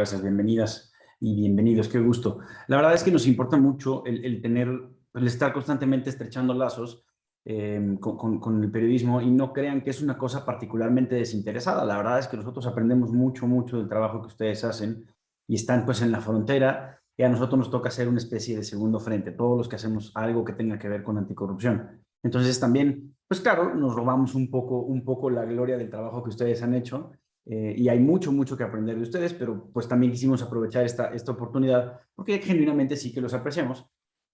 Gracias, bienvenidas y bienvenidos, qué gusto. La verdad es que nos importa mucho el estar constantemente estrechando lazos con el periodismo y no crean que es una cosa particularmente desinteresada. La verdad es que nosotros aprendemos mucho, mucho del trabajo que ustedes hacen y están pues en la frontera y a nosotros nos toca hacer una especie de segundo frente, todos los que hacemos algo que tenga que ver con anticorrupción. Entonces también, pues claro, nos robamos un poco la gloria del trabajo que ustedes han hecho y hay mucho, mucho que aprender de ustedes, pero pues también quisimos aprovechar esta oportunidad porque genuinamente sí que los apreciamos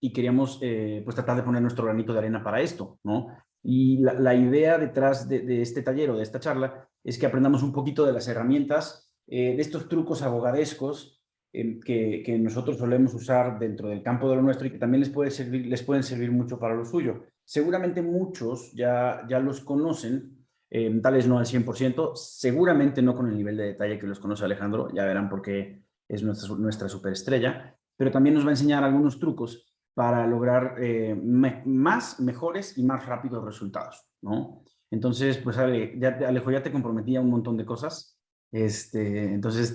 y queríamos pues tratar de poner nuestro granito de arena para esto, ¿no? Y la idea detrás de este taller o de esta charla es que aprendamos un poquito de las herramientas, de estos trucos abogadescos que nosotros solemos usar dentro del campo de lo nuestro y que también les pueden servir mucho para lo suyo. Seguramente muchos ya los conocen, tal vez no al 100%, seguramente no con el nivel de detalle que los conoce Alejandro, ya verán por qué es nuestra superestrella, pero también nos va a enseñar algunos trucos para lograr mejores y más rápidos resultados, ¿no? Entonces, pues Alejo, ya te comprometí a un montón de cosas, entonces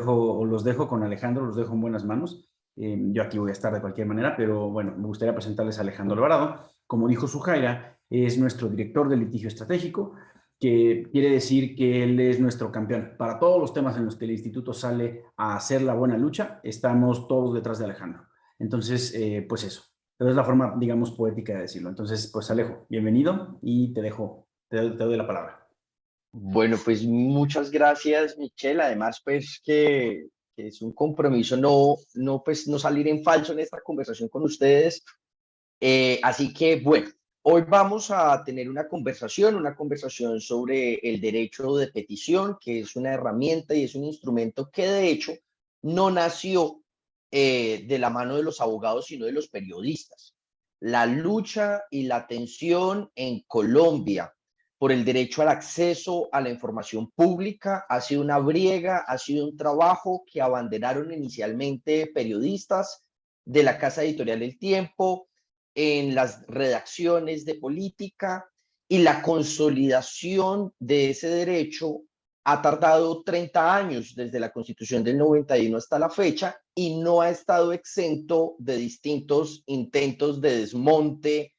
o los dejo con Alejandro, los dejo en buenas manos. Yo aquí voy a estar de cualquier manera, pero bueno, me gustaría presentarles a Alejandro Alvarado. Como dijo Sujaira, es nuestro director de litigio estratégico, que quiere decir que él es nuestro campeón. Para todos los temas en los que el instituto sale a hacer la buena lucha, estamos todos detrás de Alejandro. Entonces, pues eso. Pero es la forma, digamos, poética de decirlo. Entonces, pues Alejo, bienvenido y te doy la palabra. Bueno, pues muchas gracias, Michelle. Además, pues que es un compromiso pues, no salir en falso en esta conversación con ustedes. Así que, bueno, hoy vamos a tener una conversación sobre el derecho de petición, que es una herramienta y es un instrumento que de hecho no nació de la mano de los abogados, sino de los periodistas. La lucha y la tensión en Colombia por el derecho al acceso a la información pública ha sido una briega, ha sido un trabajo que abanderaron inicialmente periodistas de la casa editorial El Tiempo, en las redacciones de política, y la consolidación de ese derecho ha tardado 30 años desde la Constitución del 91 hasta la fecha y no ha estado exento de distintos intentos de desmonte,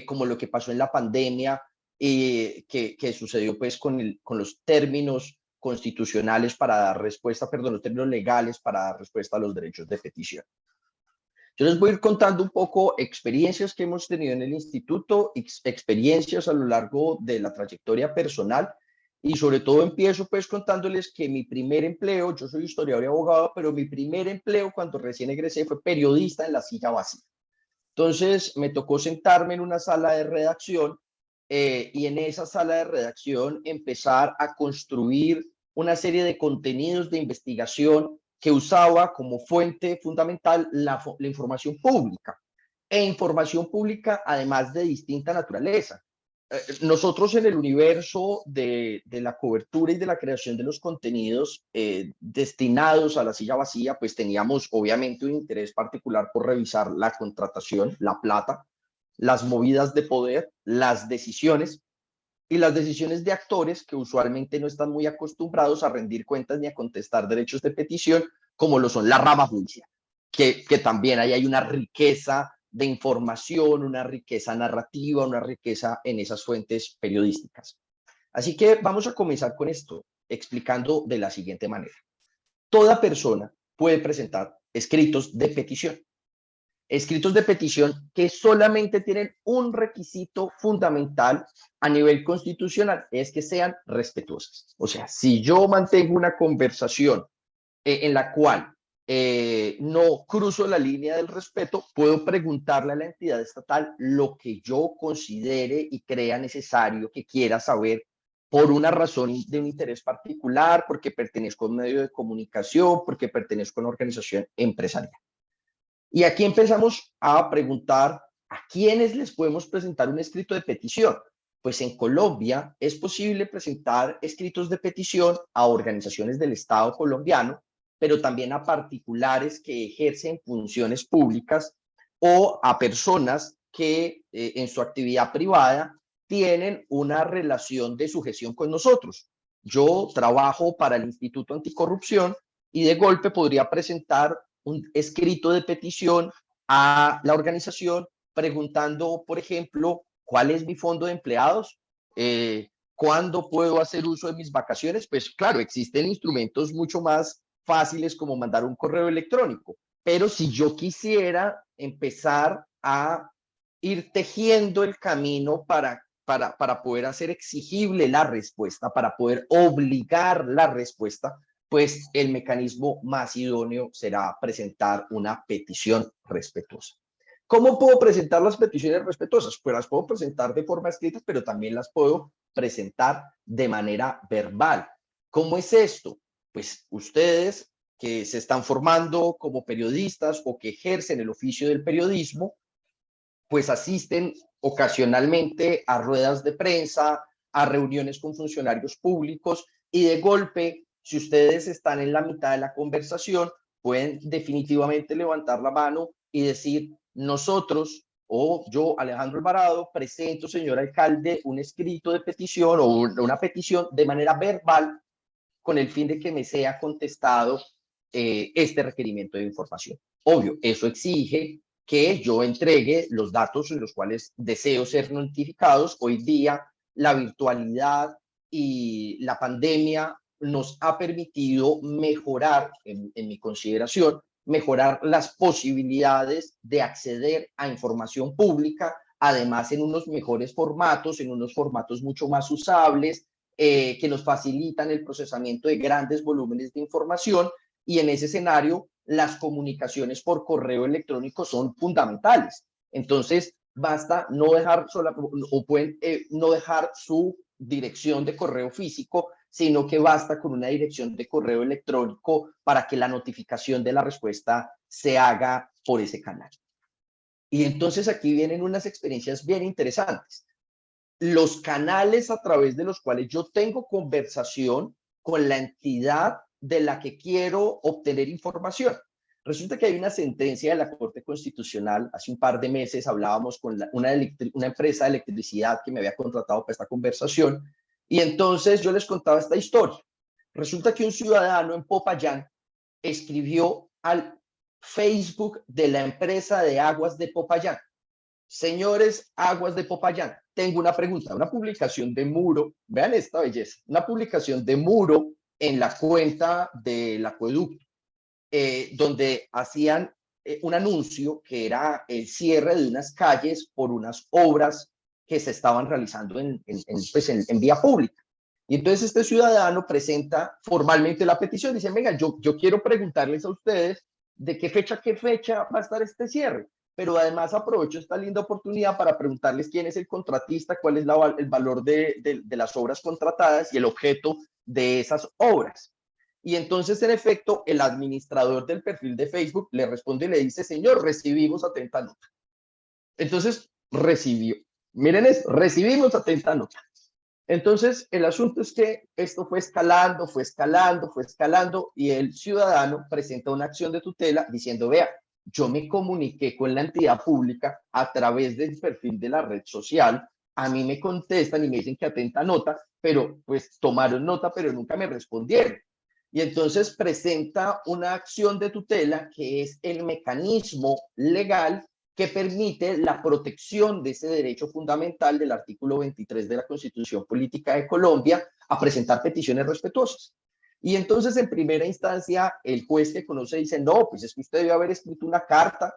como lo que pasó en la pandemia, que sucedió pues con los términos constitucionales para dar respuesta, perdón, los términos legales para dar respuesta a los derechos de petición. Yo les voy a ir contando un poco experiencias que hemos tenido en el instituto, experiencias a lo largo de la trayectoria personal, y sobre todo empiezo pues contándoles que mi primer empleo, yo soy historiador y abogado, pero mi primer empleo cuando recién egresé fue periodista en la silla vacía. Entonces me tocó sentarme en una sala de redacción y en esa sala de redacción empezar a construir una serie de contenidos de investigación que usaba como fuente fundamental la información pública, e información pública además de distinta naturaleza. Nosotros en el universo de la cobertura y de la creación de los contenidos destinados a la silla vacía, pues teníamos obviamente un interés particular por revisar la contratación, la plata, las movidas de poder, las decisiones y las decisiones de actores que usualmente no están muy acostumbrados a rendir cuentas ni a contestar derechos de petición, como lo son la rama judicial, que también ahí hay una riqueza de información, una riqueza narrativa, una riqueza en esas fuentes periodísticas. Así que vamos a comenzar con esto, explicando de la siguiente manera. Toda persona puede presentar escritos de petición. Escritos de petición que solamente tienen un requisito fundamental a nivel constitucional, es que sean respetuosas. O sea, si yo mantengo una conversación en la cual no cruzo la línea del respeto, puedo preguntarle a la entidad estatal lo que yo considere y crea necesario que quiera saber por una razón de un interés particular, porque pertenezco a un medio de comunicación, porque pertenezco a una organización empresarial. Y aquí empezamos a preguntar a quiénes les podemos presentar un escrito de petición. Pues en Colombia es posible presentar escritos de petición a organizaciones del Estado colombiano, pero también a particulares que ejercen funciones públicas o a personas que en su actividad privada tienen una relación de sujeción con nosotros. Yo trabajo para el Instituto Anticorrupción y de golpe podría presentar un escrito de petición a la organización preguntando, por ejemplo, ¿cuál es mi fondo de empleados? ¿Cuándo puedo hacer uso de mis vacaciones? Pues claro, existen instrumentos mucho más fáciles como mandar un correo electrónico, pero si yo quisiera empezar a ir tejiendo el camino para poder hacer exigible la respuesta, para poder obligar la respuesta, pues el mecanismo más idóneo será presentar una petición respetuosa. ¿Cómo puedo presentar las peticiones respetuosas? Pues las puedo presentar de forma escrita, pero también las puedo presentar de manera verbal. ¿Cómo es esto? Pues ustedes que se están formando como periodistas o que ejercen el oficio del periodismo, pues asisten ocasionalmente a ruedas de prensa, a reuniones con funcionarios públicos y de golpe, si ustedes están en la mitad de la conversación, pueden definitivamente levantar la mano y decir, nosotros o yo, Alejandro Alvarado, presento, señor alcalde, un escrito de petición o una petición de manera verbal con el fin de que me sea contestado este requerimiento de información. Obvio, eso exige que yo entregue los datos en los cuales deseo ser notificados. Hoy día la virtualidad y la pandemia nos ha permitido mejorar, en mi consideración, mejorar las posibilidades de acceder a información pública, además en unos mejores formatos, en unos formatos mucho más usables, que nos facilitan el procesamiento de grandes volúmenes de información, y en ese escenario las comunicaciones por correo electrónico son fundamentales. Entonces, basta no dejar o pueden no dejar su dirección de correo físico, sino que basta con una dirección de correo electrónico para que la notificación de la respuesta se haga por ese canal. Y entonces aquí vienen unas experiencias bien interesantes. Los canales a través de los cuales yo tengo conversación con la entidad de la que quiero obtener información. Resulta que hay una sentencia de la Corte Constitucional. Hace un par de meses hablábamos con una empresa de electricidad que me había contratado para esta conversación, y entonces yo les contaba esta historia. Resulta que un ciudadano en Popayán escribió al Facebook de la empresa de aguas de Popayán: señores Aguas de Popayán, tengo una pregunta, una publicación de muro, vean esta belleza, una publicación de muro en la cuenta del acueducto, donde hacían un anuncio que era el cierre de unas calles por unas obras que se estaban realizando en vía pública. Y entonces este ciudadano presenta formalmente la petición, dice, venga, yo quiero preguntarles a ustedes de qué fecha va a estar este cierre, pero además aprovecho esta linda oportunidad para preguntarles quién es el contratista, cuál es el valor de las obras contratadas y el objeto de esas obras. Y entonces, en efecto, el administrador del perfil de Facebook le responde y le dice, señor, recibimos atenta nota. Entonces, recibió. Miren esto, recibimos atenta nota. Entonces, el asunto es que esto fue escalando, fue escalando, fue escalando, y el ciudadano presenta una acción de tutela diciendo, vea, yo me comuniqué con la entidad pública a través del perfil de la red social, a mí me contestan y me dicen que atenta nota, pero pues tomaron nota, pero nunca me respondieron. Y entonces presenta una acción de tutela que es el mecanismo legal que permite la protección de ese derecho fundamental del artículo 23 de la Constitución Política de Colombia a presentar peticiones respetuosas. Y entonces, en primera instancia, el juez que conoce dice, no, pues es que usted debió haber escrito una carta,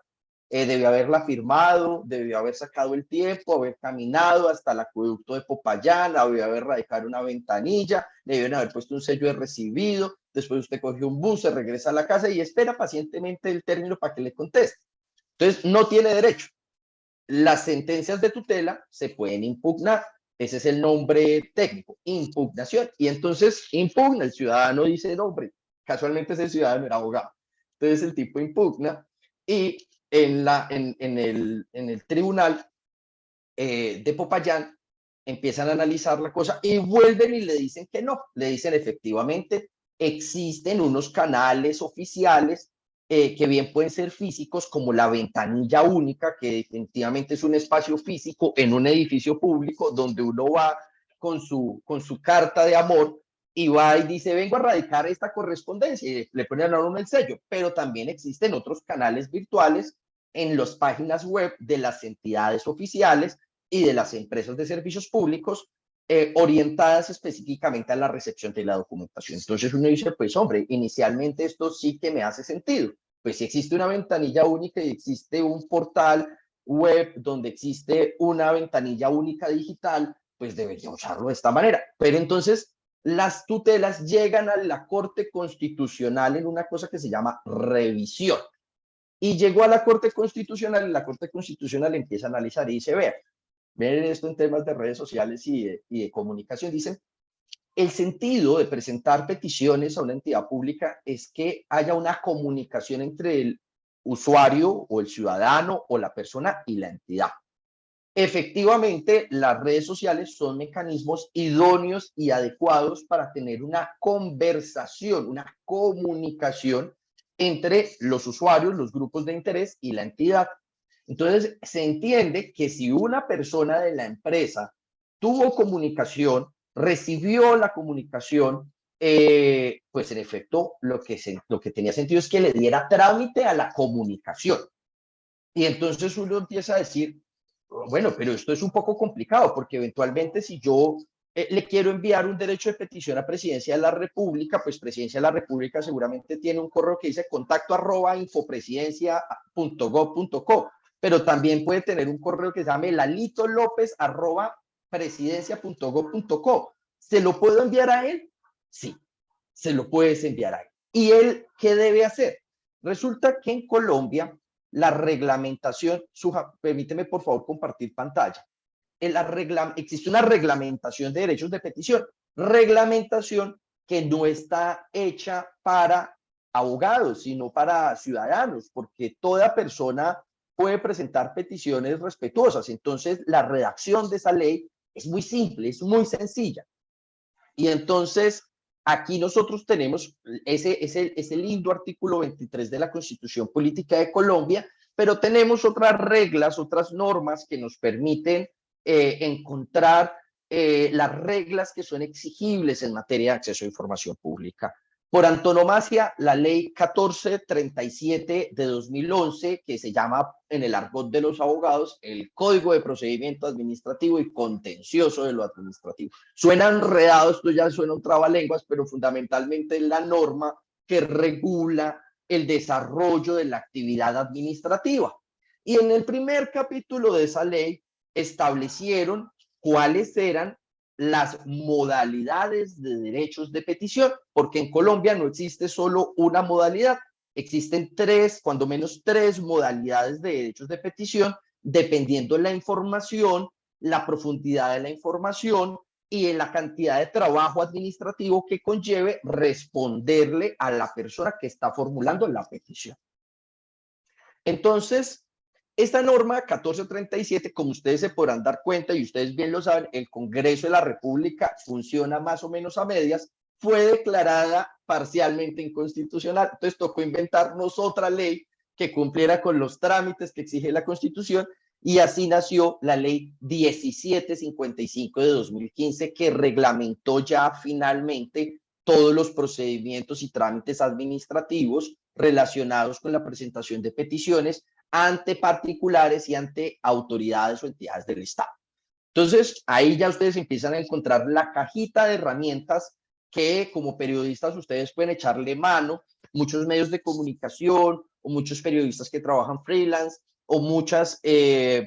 debió haberla firmado, debió haber sacado el tiempo, haber caminado hasta el acueducto de Popayán, debió haber radicado una ventanilla, debieron haber puesto un sello de recibido, después usted cogió un bus, se regresa a la casa y espera pacientemente el término para que le conteste. Entonces, no tiene derecho. Las sentencias de tutela se pueden impugnar. Ese es el nombre técnico, impugnación. Y entonces impugna, el ciudadano dice, no, hombre, casualmente ese ciudadano era abogado. Entonces el tipo impugna y en el tribunal de Popayán empiezan a analizar la cosa y vuelven y le dicen que no. Le dicen efectivamente, existen unos canales oficiales que bien pueden ser físicos, como la ventanilla única, que definitivamente es un espacio físico en un edificio público donde uno va con su carta de amor y va y dice, vengo a radicar esta correspondencia y le ponen a uno el sello, pero también existen otros canales virtuales en las páginas web de las entidades oficiales y de las empresas de servicios públicos orientadas específicamente a la recepción de la documentación. Entonces uno dice, pues hombre, inicialmente esto sí que me hace sentido. Pues si existe una ventanilla única y existe un portal web donde existe una ventanilla única digital, pues debería usarlo de esta manera. Pero entonces las tutelas llegan a la Corte Constitucional en una cosa que se llama revisión. Y llegó a la Corte Constitucional y la Corte Constitucional empieza a analizar y dice, vea, ven esto en temas de redes sociales y de comunicación, dicen, el sentido de presentar peticiones a una entidad pública es que haya una comunicación entre el usuario o el ciudadano o la persona y la entidad. Efectivamente, las redes sociales son mecanismos idóneos y adecuados para tener una conversación, una comunicación entre los usuarios, los grupos de interés y la entidad. Entonces, se entiende que si una persona de la empresa tuvo comunicación, recibió la comunicación, pues en efecto lo que tenía sentido es que le diera trámite a la comunicación. Y entonces uno empieza a decir, bueno, pero esto es un poco complicado porque eventualmente si yo le quiero enviar un derecho de petición a Presidencia de la República, pues Presidencia de la República seguramente tiene un correo que dice contacto@infopresidencia.gov.co, pero también puede tener un correo que se llame lalitolopez@presidencia.gov.co. ¿Se lo puedo enviar a él? Sí, se lo puedes enviar a él. ¿Y él qué debe hacer? Resulta que en Colombia la reglamentación, permíteme por favor compartir pantalla, existe una reglamentación de derechos de petición, reglamentación que no está hecha para abogados, sino para ciudadanos, porque toda persona puede presentar peticiones respetuosas. Entonces, la redacción de esa ley es muy simple, es muy sencilla. Y entonces, aquí nosotros tenemos ese lindo artículo 23 de la Constitución Política de Colombia, pero tenemos otras reglas, otras normas que nos permiten encontrar las reglas que son exigibles en materia de acceso a información pública. Por antonomasia, la ley 1437 de 2011, que se llama en el argot de los abogados el Código de Procedimiento Administrativo y Contencioso de lo Administrativo. Suena enredado, esto ya suena un trabalenguas, pero fundamentalmente es la norma que regula el desarrollo de la actividad administrativa. Y en el primer capítulo de esa ley establecieron cuáles eran las modalidades de derechos de petición, porque en Colombia no existe solo una modalidad, existen tres, cuando menos tres modalidades de derechos de petición, dependiendo de la información, la profundidad de la información y en la cantidad de trabajo administrativo que conlleve responderle a la persona que está formulando la petición. Entonces, esta norma 1437, como ustedes se podrán dar cuenta y ustedes bien lo saben, el Congreso de la República funciona más o menos a medias, fue declarada parcialmente inconstitucional. Entonces tocó inventarnos otra ley que cumpliera con los trámites que exige la Constitución y así nació la ley 1755 de 2015 que reglamentó ya finalmente todos los procedimientos y trámites administrativos relacionados con la presentación de peticiones ante particulares y ante autoridades o entidades del Estado. Entonces, ahí ya ustedes empiezan a encontrar la cajita de herramientas que como periodistas ustedes pueden echarle mano, muchos medios de comunicación o muchos periodistas que trabajan freelance o muchas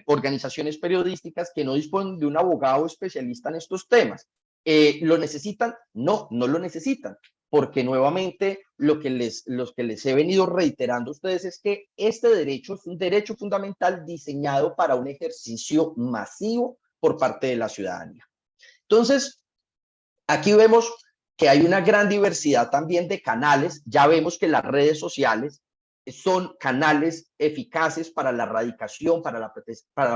organizaciones periodísticas que no disponen de un abogado especialista en estos temas. ¿Lo necesitan? No, no lo necesitan, porque nuevamente lo que les he venido reiterando a ustedes es que este derecho es un derecho fundamental diseñado para un ejercicio masivo por parte de la ciudadanía. Entonces, aquí vemos que hay una gran diversidad también de canales. Ya vemos que las redes sociales son canales eficaces para la radicación, para la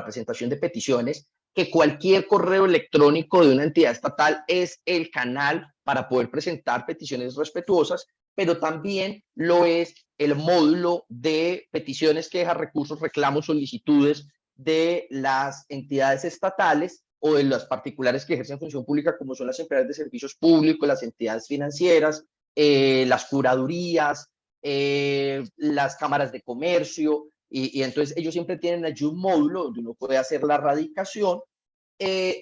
presentación de peticiones, que cualquier correo electrónico de una entidad estatal es el canal para poder presentar peticiones respetuosas, pero también lo es el módulo de peticiones, quejas, recursos, reclamos, solicitudes de las entidades estatales o de las particulares que ejercen función pública, como son las empresas de servicios públicos, las entidades financieras, las curadurías, las cámaras de comercio, y entonces ellos siempre tienen allí un módulo donde uno puede hacer la radicación,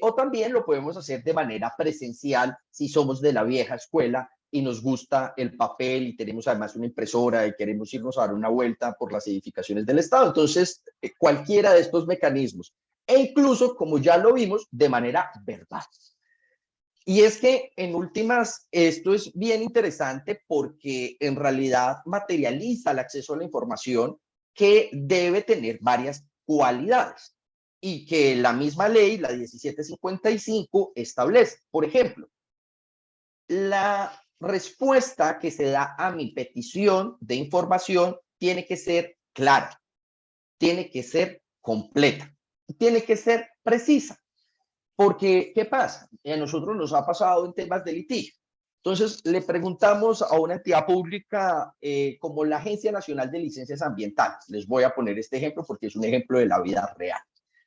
o también lo podemos hacer de manera presencial si somos de la vieja escuela y nos gusta el papel y tenemos además una impresora y queremos irnos a dar una vuelta por las edificaciones del Estado. Entonces, cualquiera de estos mecanismos, e incluso, como ya lo vimos, de manera verbal. Y es que en últimas, esto es bien interesante porque en realidad materializa el acceso a la información, que debe tener varias cualidades y que la misma ley, la 1755, establece. Por ejemplo, la respuesta que se da a mi petición de información tiene que ser clara, tiene que ser completa, tiene que ser precisa. Porque, ¿qué pasa? A nosotros nos ha pasado en temas de litigio. Entonces, le preguntamos a una entidad pública como la Agencia Nacional de Licencias Ambientales. Les voy a poner este ejemplo porque es un ejemplo de la vida real.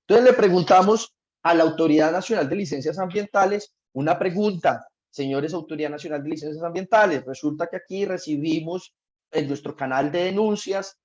Entonces, le preguntamos a la Autoridad Nacional de Licencias Ambientales una pregunta. Señores, Autoridad Nacional de Licencias Ambientales, resulta que aquí recibimos en nuestro canal de denuncias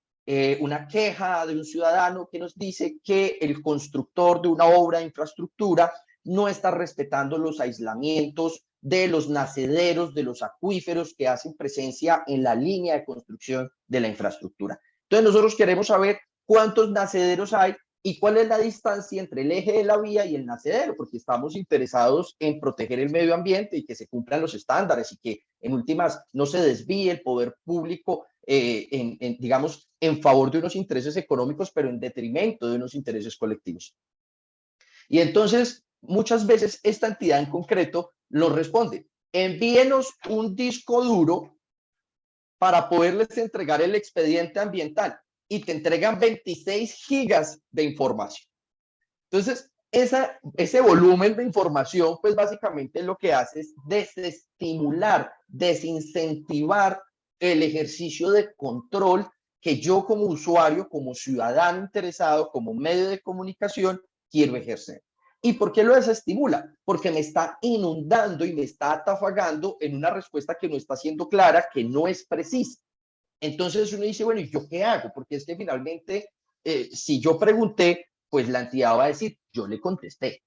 una queja de un ciudadano que nos dice que el constructor de una obra de infraestructura no está respetando los aislamientos de los nacederos, de los acuíferos que hacen presencia en la línea de construcción de la infraestructura. Entonces nosotros queremos saber cuántos nacederos hay y cuál es la distancia entre el eje de la vía y el nacedero, porque estamos interesados en proteger el medio ambiente y que se cumplan los estándares y que en últimas no se desvíe el poder público digamos, en favor de unos intereses económicos, pero en detrimento de unos intereses colectivos. Y entonces, muchas veces esta entidad en concreto nos responde: envíenos un disco duro para poderles entregar el expediente ambiental, y te entregan 26 gigas de información. Entonces, ese volumen de información, pues básicamente lo que hace es desestimular, desincentivar el ejercicio de control que yo como usuario, como ciudadano interesado, como medio de comunicación, quiero ejercer. ¿Y por qué lo desestimula? Porque me está inundando y me está atafagando en una respuesta que no está siendo clara, que no es precisa. Entonces uno dice, bueno, ¿y yo qué hago? Porque es que finalmente, si yo pregunté, pues la entidad va a decir, yo le contesté.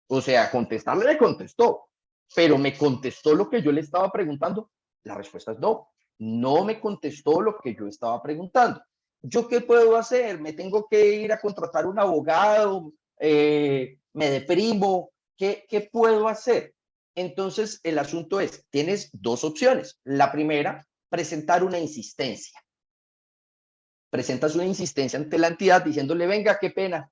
O sea, contestarle le contestó, pero me contestó lo que yo le estaba preguntando. La respuesta es no, no me contestó lo que yo estaba preguntando. ¿Yo qué puedo hacer? ¿Me tengo que ir a contratar un abogado? ¿Me deprimo? ¿Qué puedo hacer? Entonces, el asunto es, tienes dos opciones. La primera, presentar una insistencia. Presentas una insistencia ante la entidad diciéndole, venga, qué pena,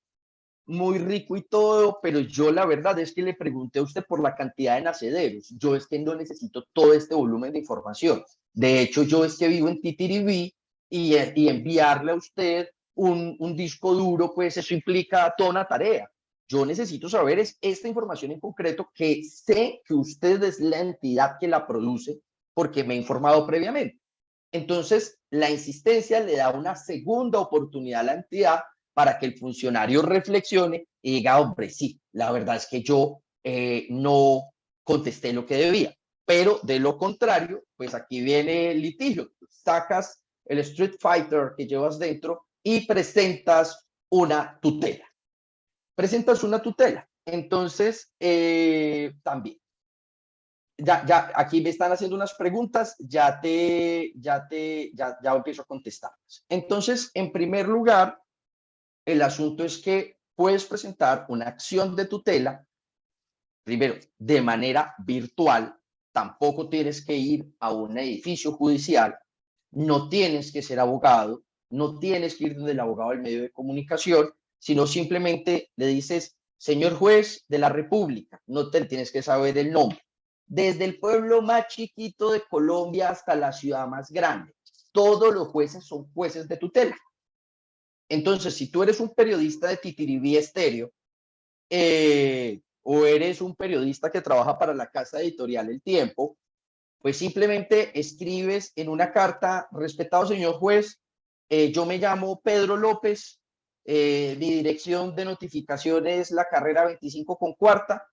muy rico y todo, pero yo la verdad es que le pregunté a usted por la cantidad de nacederos. Yo es que no necesito todo este volumen de información. De hecho, yo es que vivo en Titiribí y enviarle a usted un disco duro, pues eso implica toda una tarea. Yo necesito saber es esta información en concreto, que sé que usted es la entidad que la produce porque me he informado previamente. Entonces, la insistencia le da una segunda oportunidad a la entidad para que el funcionario reflexione y diga, hombre, sí, la verdad es que yo no contesté lo que debía. Pero de lo contrario, pues aquí viene el litigio. Sacas el Street Fighter que llevas dentro y presentas una tutela. Presentas una tutela. Entonces, también ya, aquí me están haciendo unas preguntas, ya empiezo a contestarlas. Entonces, en primer lugar, el asunto es que puedes presentar una acción de tutela, primero, de manera virtual. Tampoco tienes que ir a un edificio judicial, no tienes que ser abogado, no tienes que ir donde el abogado del medio de comunicación, sino simplemente le dices, señor juez de la República, no te tienes que saber el nombre. Desde el pueblo más chiquito de Colombia hasta la ciudad más grande, todos los jueces son jueces de tutela. Entonces, si tú eres un periodista de Titiribí Estéreo, o eres un periodista que trabaja para la casa editorial El Tiempo, pues simplemente escribes en una carta, respetado señor juez, yo me llamo Pedro López, Mi dirección de notificación es la carrera 25 con cuarta.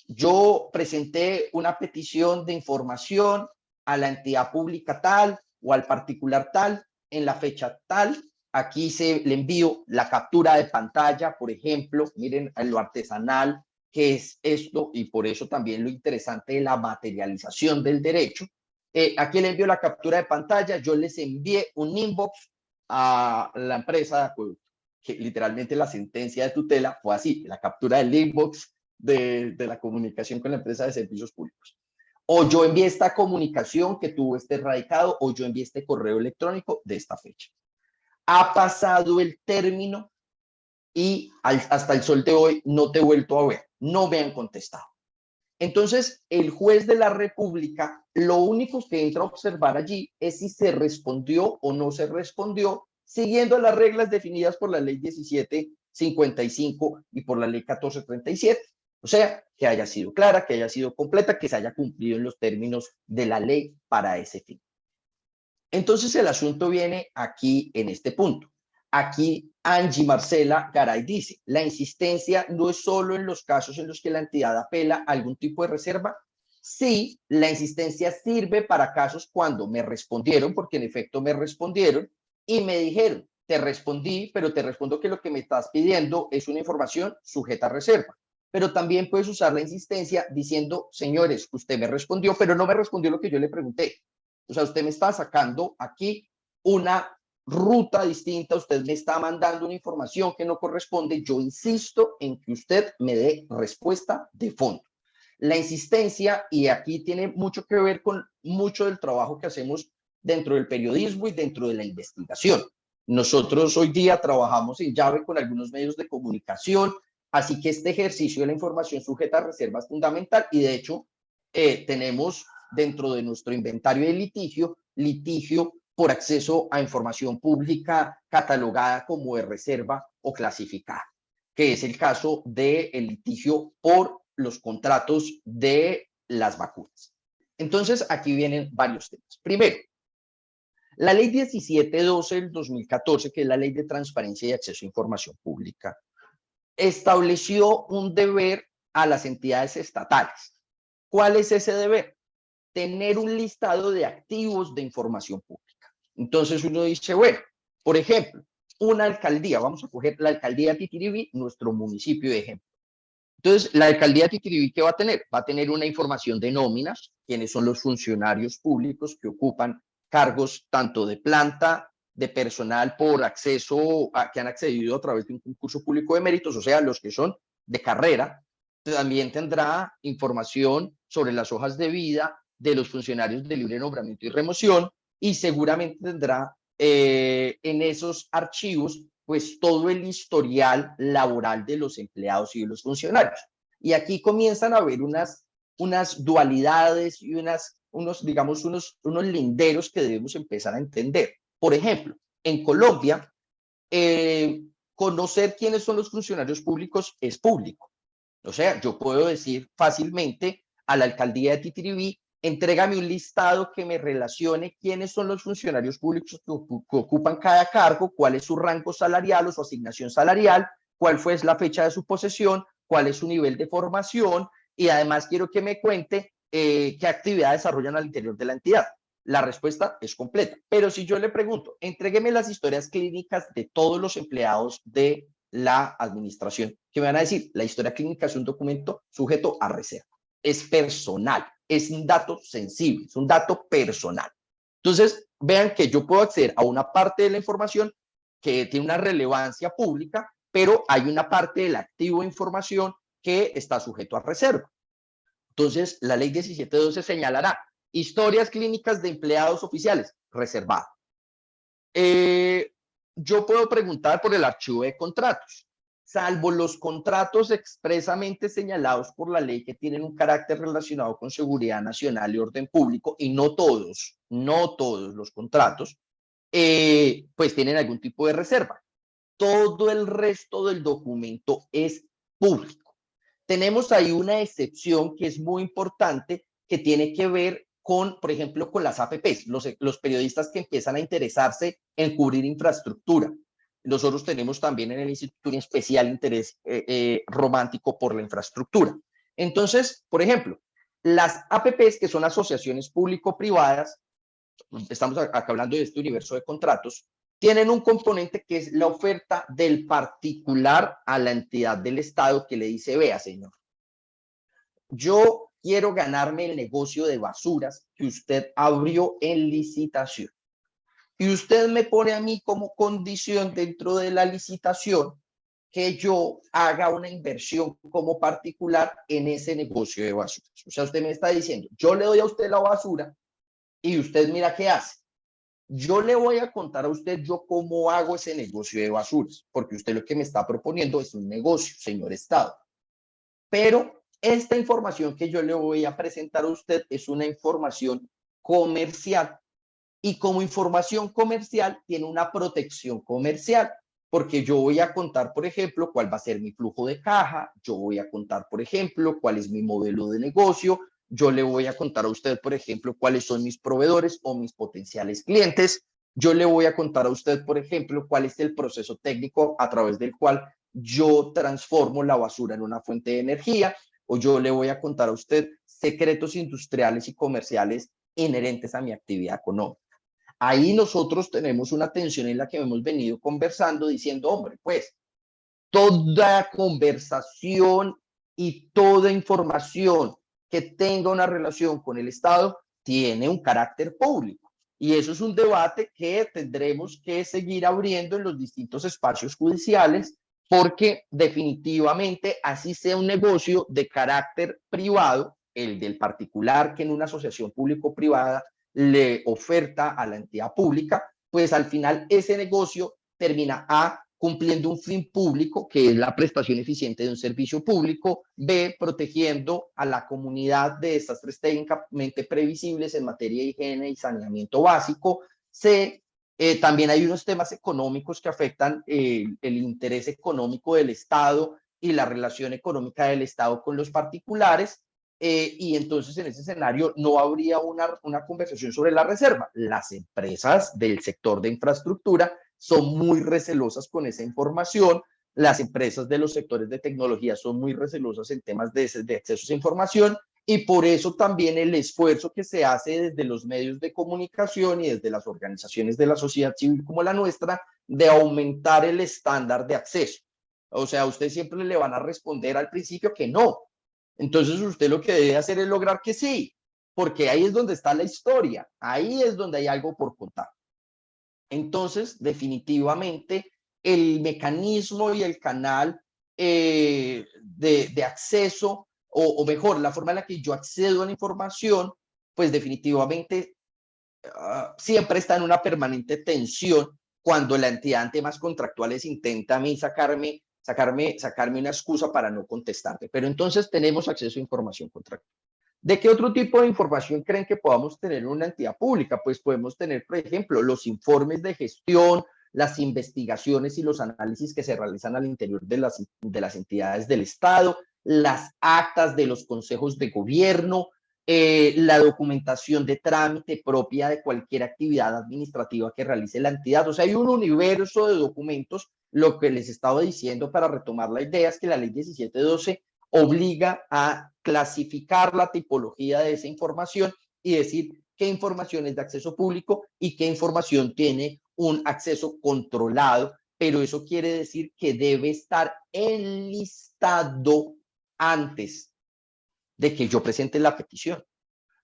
Yo presenté una petición de información a la entidad pública tal o al particular tal en la fecha tal. Aquí le envío la captura de pantalla, por ejemplo, miren lo artesanal que es esto y por eso también lo interesante de la materialización del derecho. Aquí le envío la captura de pantalla, yo les envié un inbox a la empresa de acueducto, que literalmente la sentencia de tutela fue así, la captura del inbox de la comunicación con la empresa de servicios públicos. O yo envié esta comunicación que tuvo este radicado, o yo envié este correo electrónico de esta fecha. Ha pasado el término y hasta el sol de hoy no te he vuelto a ver, no me han contestado. Entonces, el juez de la República, lo único que entra a observar allí es si se respondió o no se respondió, siguiendo las reglas definidas por la ley 1755 y por la ley 1437. O sea, que haya sido clara, que haya sido completa, que se haya cumplido en los términos de la ley para ese fin. Entonces, el asunto viene aquí en este punto. Aquí Angie Marcela Garay dice, la insistencia no es solo en los casos en los que la entidad apela a algún tipo de reserva. Sí, la insistencia sirve para casos cuando me respondieron, porque en efecto me respondieron y me dijeron, te respondí, pero te respondo que lo que me estás pidiendo es una información sujeta a reserva. Pero también puedes usar la insistencia diciendo, señores, usted me respondió, pero no me respondió lo que yo le pregunté. O sea, usted me está sacando aquí una ruta distinta, usted me está mandando una información que no corresponde, yo insisto en que usted me dé respuesta de fondo. La insistencia, y aquí tiene mucho que ver con mucho del trabajo que hacemos dentro del periodismo y dentro de la investigación. Nosotros hoy día trabajamos en llave con algunos medios de comunicación, así que este ejercicio de la información sujeta a reserva es fundamental y de hecho tenemos dentro de nuestro inventario de litigio por acceso a información pública catalogada como de reserva o clasificada, que es el caso del litigio por los contratos de las vacunas. Entonces, aquí vienen varios temas. Primero, la ley 1712 del 2014, que es la ley de transparencia y acceso a información pública, estableció un deber a las entidades estatales. ¿Cuál es ese deber? Tener un listado de activos de información pública. Entonces uno dice, bueno, por ejemplo, una alcaldía, vamos a coger la alcaldía de Titiribí, nuestro municipio de ejemplo. Entonces, la alcaldía de Titiribí, ¿qué va a tener? Va a tener una información de nóminas, quiénes son los funcionarios públicos que ocupan cargos tanto de planta, de personal por acceso, que han accedido a través de un concurso público de méritos, o sea, los que son de carrera. También tendrá información sobre las hojas de vida de los funcionarios de libre nombramiento y remoción y seguramente tendrá en esos archivos pues todo el historial laboral de los empleados y de los funcionarios. Y aquí comienzan a haber unas dualidades y unos linderos que debemos empezar a entender. Por ejemplo, en Colombia, conocer quiénes son los funcionarios públicos es público. O sea, yo puedo decir fácilmente a la alcaldía de Titiribí, entrégame un listado que me relacione quiénes son los funcionarios públicos que ocupan cada cargo, cuál es su rango salarial o su asignación salarial, cuál fue la fecha de su posesión, cuál es su nivel de formación y además quiero que me cuente qué actividad desarrollan al interior de la entidad. La respuesta es completa. Pero si yo le pregunto, entrégueme las historias clínicas de todos los empleados de la administración, que me van a decir, la historia clínica es un documento sujeto a reserva, es personal, es un dato sensible, es un dato personal. Entonces, vean que yo puedo acceder a una parte de la información que tiene una relevancia pública, pero hay una parte del activo de información que está sujeto a reserva. Entonces, la ley 1712 señalará historias clínicas de empleados oficiales, reservado. Yo puedo preguntar por el archivo de contratos, salvo los contratos expresamente señalados por la ley que tienen un carácter relacionado con seguridad nacional y orden público, y no todos los contratos, pues tienen algún tipo de reserva. Todo el resto del documento es público. Tenemos ahí una excepción que es muy importante, que tiene que ver con, por ejemplo, con las APPs, los periodistas que empiezan a interesarse en cubrir infraestructura. nosotros tenemos también en el instituto un especial interés romántico por la infraestructura. Entonces, por ejemplo, las APPs, que son asociaciones público-privadas, estamos acá hablando de este universo de contratos, tienen un componente que es la oferta del particular a la entidad del Estado que le dice, vea, señor, yo quiero ganarme el negocio de basuras que usted abrió en licitación. Y usted me pone a mí como condición dentro de la licitación que yo haga una inversión como particular en ese negocio de basuras. O sea, usted me está diciendo, yo le doy a usted la basura y usted mira qué hace. Yo le voy a contar a usted yo cómo hago ese negocio de basuras, porque usted lo que me está proponiendo es un negocio, señor Estado. Pero esta información que yo le voy a presentar a usted es una información comercial. Y como información comercial tiene una protección comercial, porque yo voy a contar, por ejemplo, cuál va a ser mi flujo de caja, yo voy a contar, por ejemplo, cuál es mi modelo de negocio, yo le voy a contar a usted, por ejemplo, cuáles son mis proveedores o mis potenciales clientes, yo le voy a contar a usted, por ejemplo, cuál es el proceso técnico a través del cual yo transformo la basura en una fuente de energía, o yo le voy a contar a usted secretos industriales y comerciales inherentes a mi actividad económica. Ahí nosotros tenemos una tensión en la que hemos venido conversando diciendo, hombre, pues toda conversación y toda información que tenga una relación con el Estado tiene un carácter público. Y eso es un debate que tendremos que seguir abriendo en los distintos espacios judiciales, porque definitivamente así sea un negocio de carácter privado, el del particular que en una asociación público-privada le oferta a la entidad pública, pues al final ese negocio termina cumpliendo un fin público, que es la prestación eficiente de un servicio público, B, protegiendo a la comunidad de desastres técnicamente previsibles en materia de higiene y saneamiento básico, C, también hay unos temas económicos que afectan el interés económico del Estado y la relación económica del Estado con los particulares, y entonces en ese escenario no habría una conversación sobre la reserva. Las empresas del sector de infraestructura son muy recelosas con esa información, las empresas de los sectores de tecnología son muy recelosas en temas de acceso a esa información, y por eso también el esfuerzo que se hace desde los medios de comunicación y desde las organizaciones de la sociedad civil como la nuestra, de aumentar el estándar de acceso. O sea, usted siempre le van a responder al principio que no. Entonces usted lo que debe hacer es lograr que sí, porque ahí es donde está la historia, ahí es donde hay algo por contar. Entonces, definitivamente, el mecanismo y el canal de acceso, o mejor, la forma en la que yo accedo a la información, pues definitivamente siempre está en una permanente tensión cuando la entidad en temas contractuales intenta a mí sacarme una excusa para no contestarte. Pero entonces tenemos acceso a información contractual. ¿De qué otro tipo de información creen que podamos tener en una entidad pública? Pues podemos tener, por ejemplo, los informes de gestión, las investigaciones y los análisis que se realizan al interior de las entidades del Estado, las actas de los consejos de gobierno, la documentación de trámite propia de cualquier actividad administrativa que realice la entidad. O sea, hay un universo de documentos. Lo que les estaba diciendo para retomar la idea es que la ley 1712 obliga a clasificar la tipología de esa información y decir qué información es de acceso público y qué información tiene un acceso controlado, pero eso quiere decir que debe estar enlistado antes de que yo presente la petición.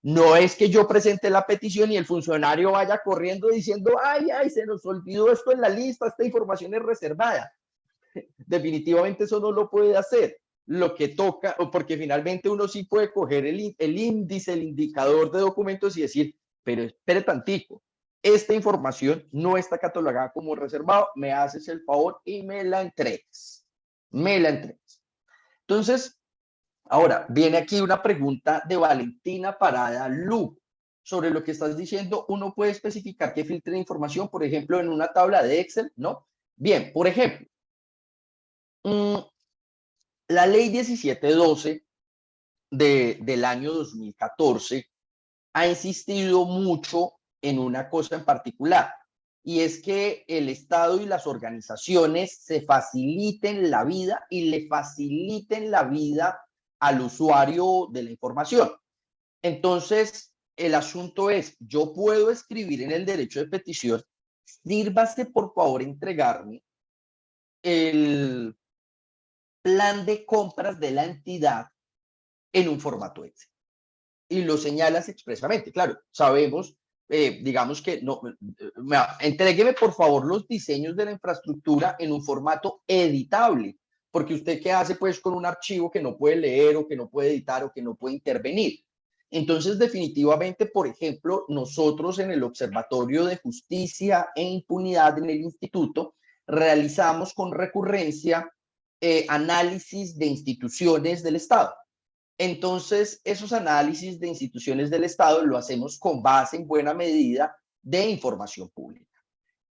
No es que yo presente la petición y el funcionario vaya corriendo diciendo, ay, se nos olvidó esto en la lista, esta información es reservada. Definitivamente eso no lo puede hacer. Lo que toca, porque finalmente uno sí puede coger el índice, el indicador de documentos y decir, pero espere tantico, esta información no está catalogada como reservado, me haces el favor y me la entregas. Me la entregas. Entonces, ahora, viene aquí una pregunta de Valentina Parada Lu. Sobre lo que estás diciendo, uno puede especificar que filtre información, por ejemplo, en una tabla de Excel, ¿no? Bien, por ejemplo, la ley 1712 del año 2014 ha insistido mucho en una cosa en particular, y es que el Estado y las organizaciones se faciliten la vida y le faciliten la vida al usuario de la información. Entonces, el asunto es, yo puedo escribir en el derecho de petición, sírvase por favor entregarme el plan de compras de la entidad en un formato Excel. Y lo señalas expresamente. Claro, sabemos, digamos que no, entrégueme por favor los diseños de la infraestructura en un formato editable, porque usted qué hace pues con un archivo que no puede leer o que no puede editar o que no puede intervenir. Entonces, definitivamente, por ejemplo, nosotros en el Observatorio de Justicia e Impunidad en el Instituto realizamos con recurrencia análisis de instituciones del Estado. Entonces, esos análisis de instituciones del Estado lo hacemos con base en buena medida de información pública.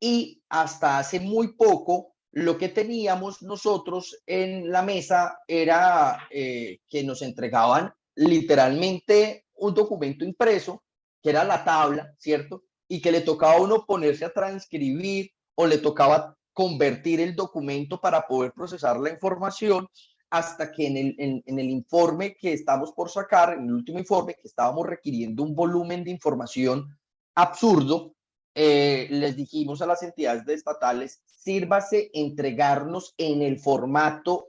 Y hasta hace muy poco, lo que teníamos nosotros en la mesa era que nos entregaban literalmente un documento impreso, que era la tabla, ¿cierto? Y que le tocaba a uno ponerse a transcribir o le tocaba convertir el documento para poder procesar la información, hasta que en el informe que estamos por sacar, en el último informe, que estábamos requiriendo un volumen de información absurdo, les dijimos a las entidades estatales, sírvase entregarnos en el formato,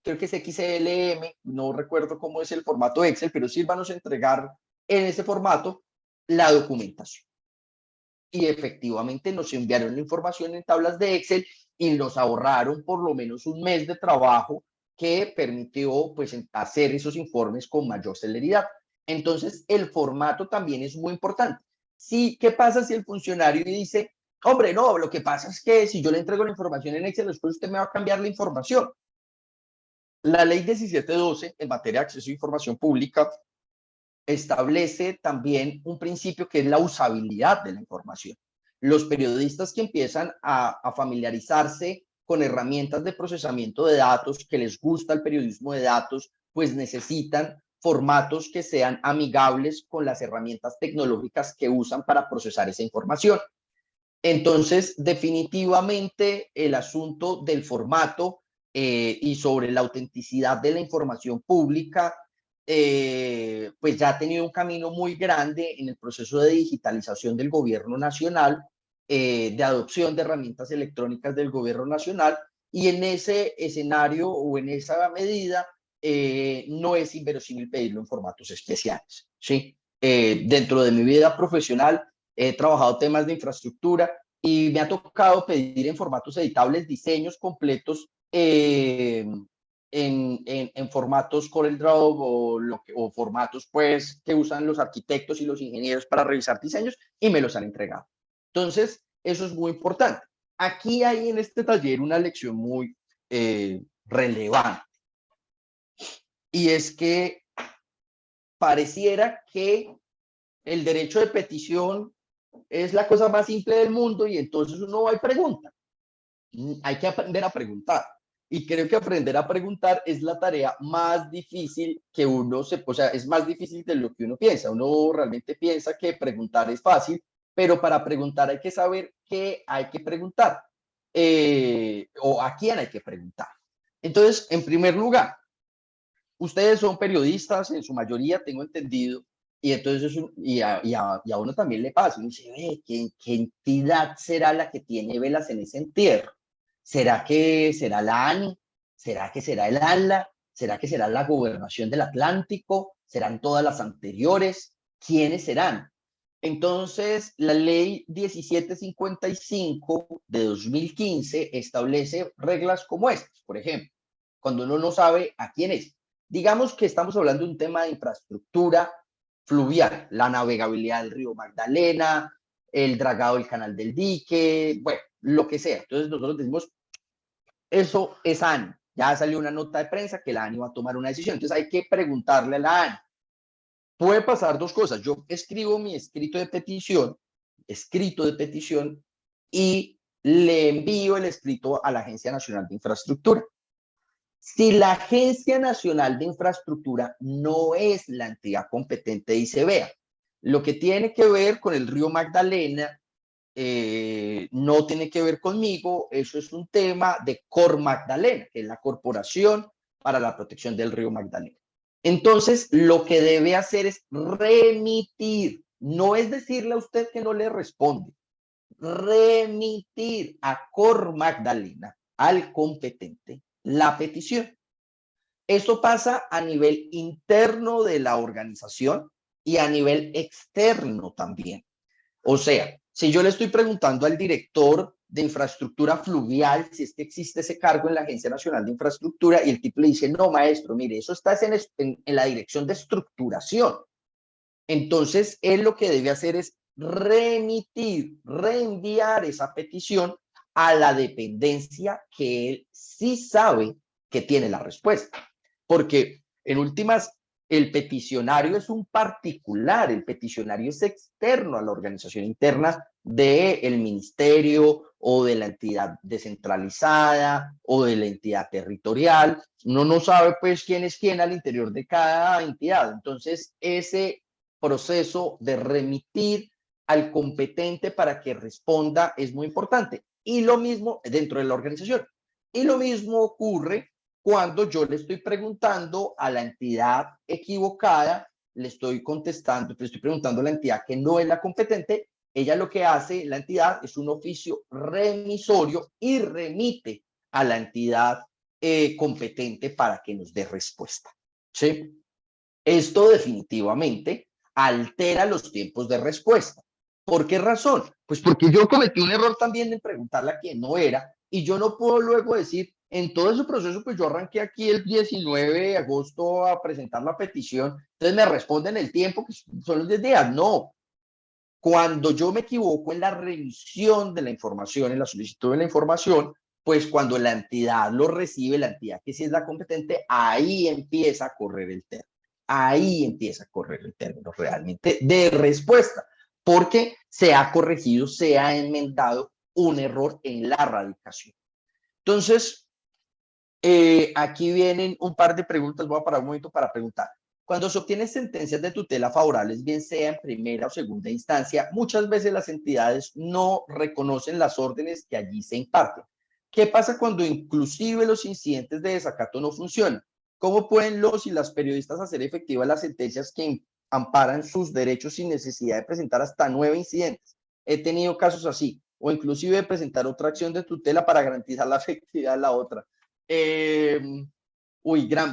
creo que es XLM, no recuerdo cómo es el formato Excel, pero sírvanos entregar en ese formato la documentación. Y efectivamente nos enviaron la información en tablas de Excel y nos ahorraron por lo menos un mes de trabajo que permitió pues hacer esos informes con mayor celeridad. Entonces el formato también es muy importante. Sí, ¿qué pasa si el funcionario dice, hombre, no, lo que pasa es que si yo le entrego la información en Excel, después usted me va a cambiar la información? La ley 1712 en materia de acceso a información pública establece también un principio que es la usabilidad de la información. Los periodistas que empiezan a familiarizarse con herramientas de procesamiento de datos, que les gusta el periodismo de datos, pues necesitan formatos que sean amigables con las herramientas tecnológicas que usan para procesar esa información. Entonces, definitivamente el asunto del formato y sobre la autenticidad de la información pública, pues ya ha tenido un camino muy grande en el proceso de digitalización del gobierno nacional, de adopción de herramientas electrónicas del gobierno nacional, y en ese escenario o en esa medida no es inverosímil pedirlo en formatos especiales, ¿sí? Dentro de mi vida profesional he trabajado temas de infraestructura y me ha tocado pedir en formatos editables diseños completos en formatos CorelDRAW o formatos pues que usan los arquitectos y los ingenieros para revisar diseños, y me los han entregado. Entonces, eso es muy importante. Aquí hay en este taller una lección muy relevante, y es que pareciera que el derecho de petición es la cosa más simple del mundo y entonces uno va y pregunta. Hay que aprender a preguntar. Y creo que aprender a preguntar es la tarea más difícil que uno o sea, es más difícil de lo que uno piensa. Uno realmente piensa que preguntar es fácil, pero para preguntar hay que saber qué hay que preguntar o a quién hay que preguntar. Entonces, en primer lugar, ustedes son periodistas en su mayoría, tengo entendido, y entonces a uno también le pasa, uno dice, ¿qué entidad será la que tiene velas en ese entierro? ¿Será que será la ANI? ¿Será que será el ANLA? ¿Será que será la Gobernación del Atlántico? ¿Serán todas las anteriores? ¿Quiénes serán? Entonces, la ley 1755 de 2015 establece reglas como estas. Por ejemplo, cuando uno no sabe a quién es. Digamos que estamos hablando de un tema de infraestructura fluvial, la navegabilidad del río Magdalena, el dragado del canal del dique, bueno, lo que sea. Entonces nosotros decimos, eso es ANI. Ya salió una nota de prensa que la ANI va a tomar una decisión. Entonces hay que preguntarle a la ANI. Puede pasar dos cosas. Yo escribo mi escrito de petición, y le envío el escrito a la Agencia Nacional de Infraestructura. Si la Agencia Nacional de Infraestructura no es la entidad competente, dice, vea, lo que tiene que ver con el río Magdalena no tiene que ver conmigo, eso es un tema de Cor Magdalena, que es la Corporación para la Protección del Río Magdalena. Entonces, lo que debe hacer es remitir, no es decirle a usted que no le responde, remitir a Cor Magdalena, al competente, la petición. Esto pasa a nivel interno de la organización y a nivel externo también. O sea, si yo le estoy preguntando al director de infraestructura fluvial, si es que existe ese cargo en la Agencia Nacional de Infraestructura, y el tipo le dice, no, maestro, mire, eso está en la dirección de estructuración. Entonces, él lo que debe hacer es remitir, reenviar esa petición a la dependencia que él sí sabe que tiene la respuesta. Porque en últimas, el peticionario es un particular, el peticionario es externo a la organización interna del ministerio o de la entidad descentralizada o de la entidad territorial. Uno no sabe pues quién es quién al interior de cada entidad. Entonces, ese proceso de remitir al competente para que responda es muy importante. Y lo mismo dentro de la organización. Y lo mismo ocurre cuando yo le estoy preguntando a la entidad equivocada, le estoy contestando, le estoy preguntando a la entidad que no es la competente, ella lo que hace, la entidad, es un oficio remisorio y remite a la entidad competente para que nos dé respuesta. ¿Sí? Esto definitivamente altera los tiempos de respuesta. ¿Por qué razón? Pues porque yo cometí un error también en preguntarle a quien no era y yo no puedo luego decir, en todo ese proceso, pues yo arranqué aquí el 19 de agosto a presentar la petición, entonces me responden el tiempo, que son los 10 días. No, cuando yo me equivoco en la revisión de la información, en la solicitud de la información, pues cuando la entidad lo recibe, la entidad que sí es la competente, ahí empieza a correr el término. Ahí empieza a correr el término realmente de respuesta, porque se ha corregido, se ha enmendado un error en la radicación. Entonces, aquí vienen un par de preguntas, voy a parar un momento para preguntar. Cuando se obtienen sentencias de tutela favorables, bien sea en primera o segunda instancia, muchas veces las entidades no reconocen las órdenes que allí se imparten. ¿Qué pasa cuando inclusive los incidentes de desacato no funcionan? ¿Cómo pueden los y las periodistas hacer efectivas las sentencias que amparan sus derechos sin necesidad de presentar hasta 9 incidentes? He tenido casos así, o inclusive de presentar otra acción de tutela para garantizar la efectividad de la otra. Eh,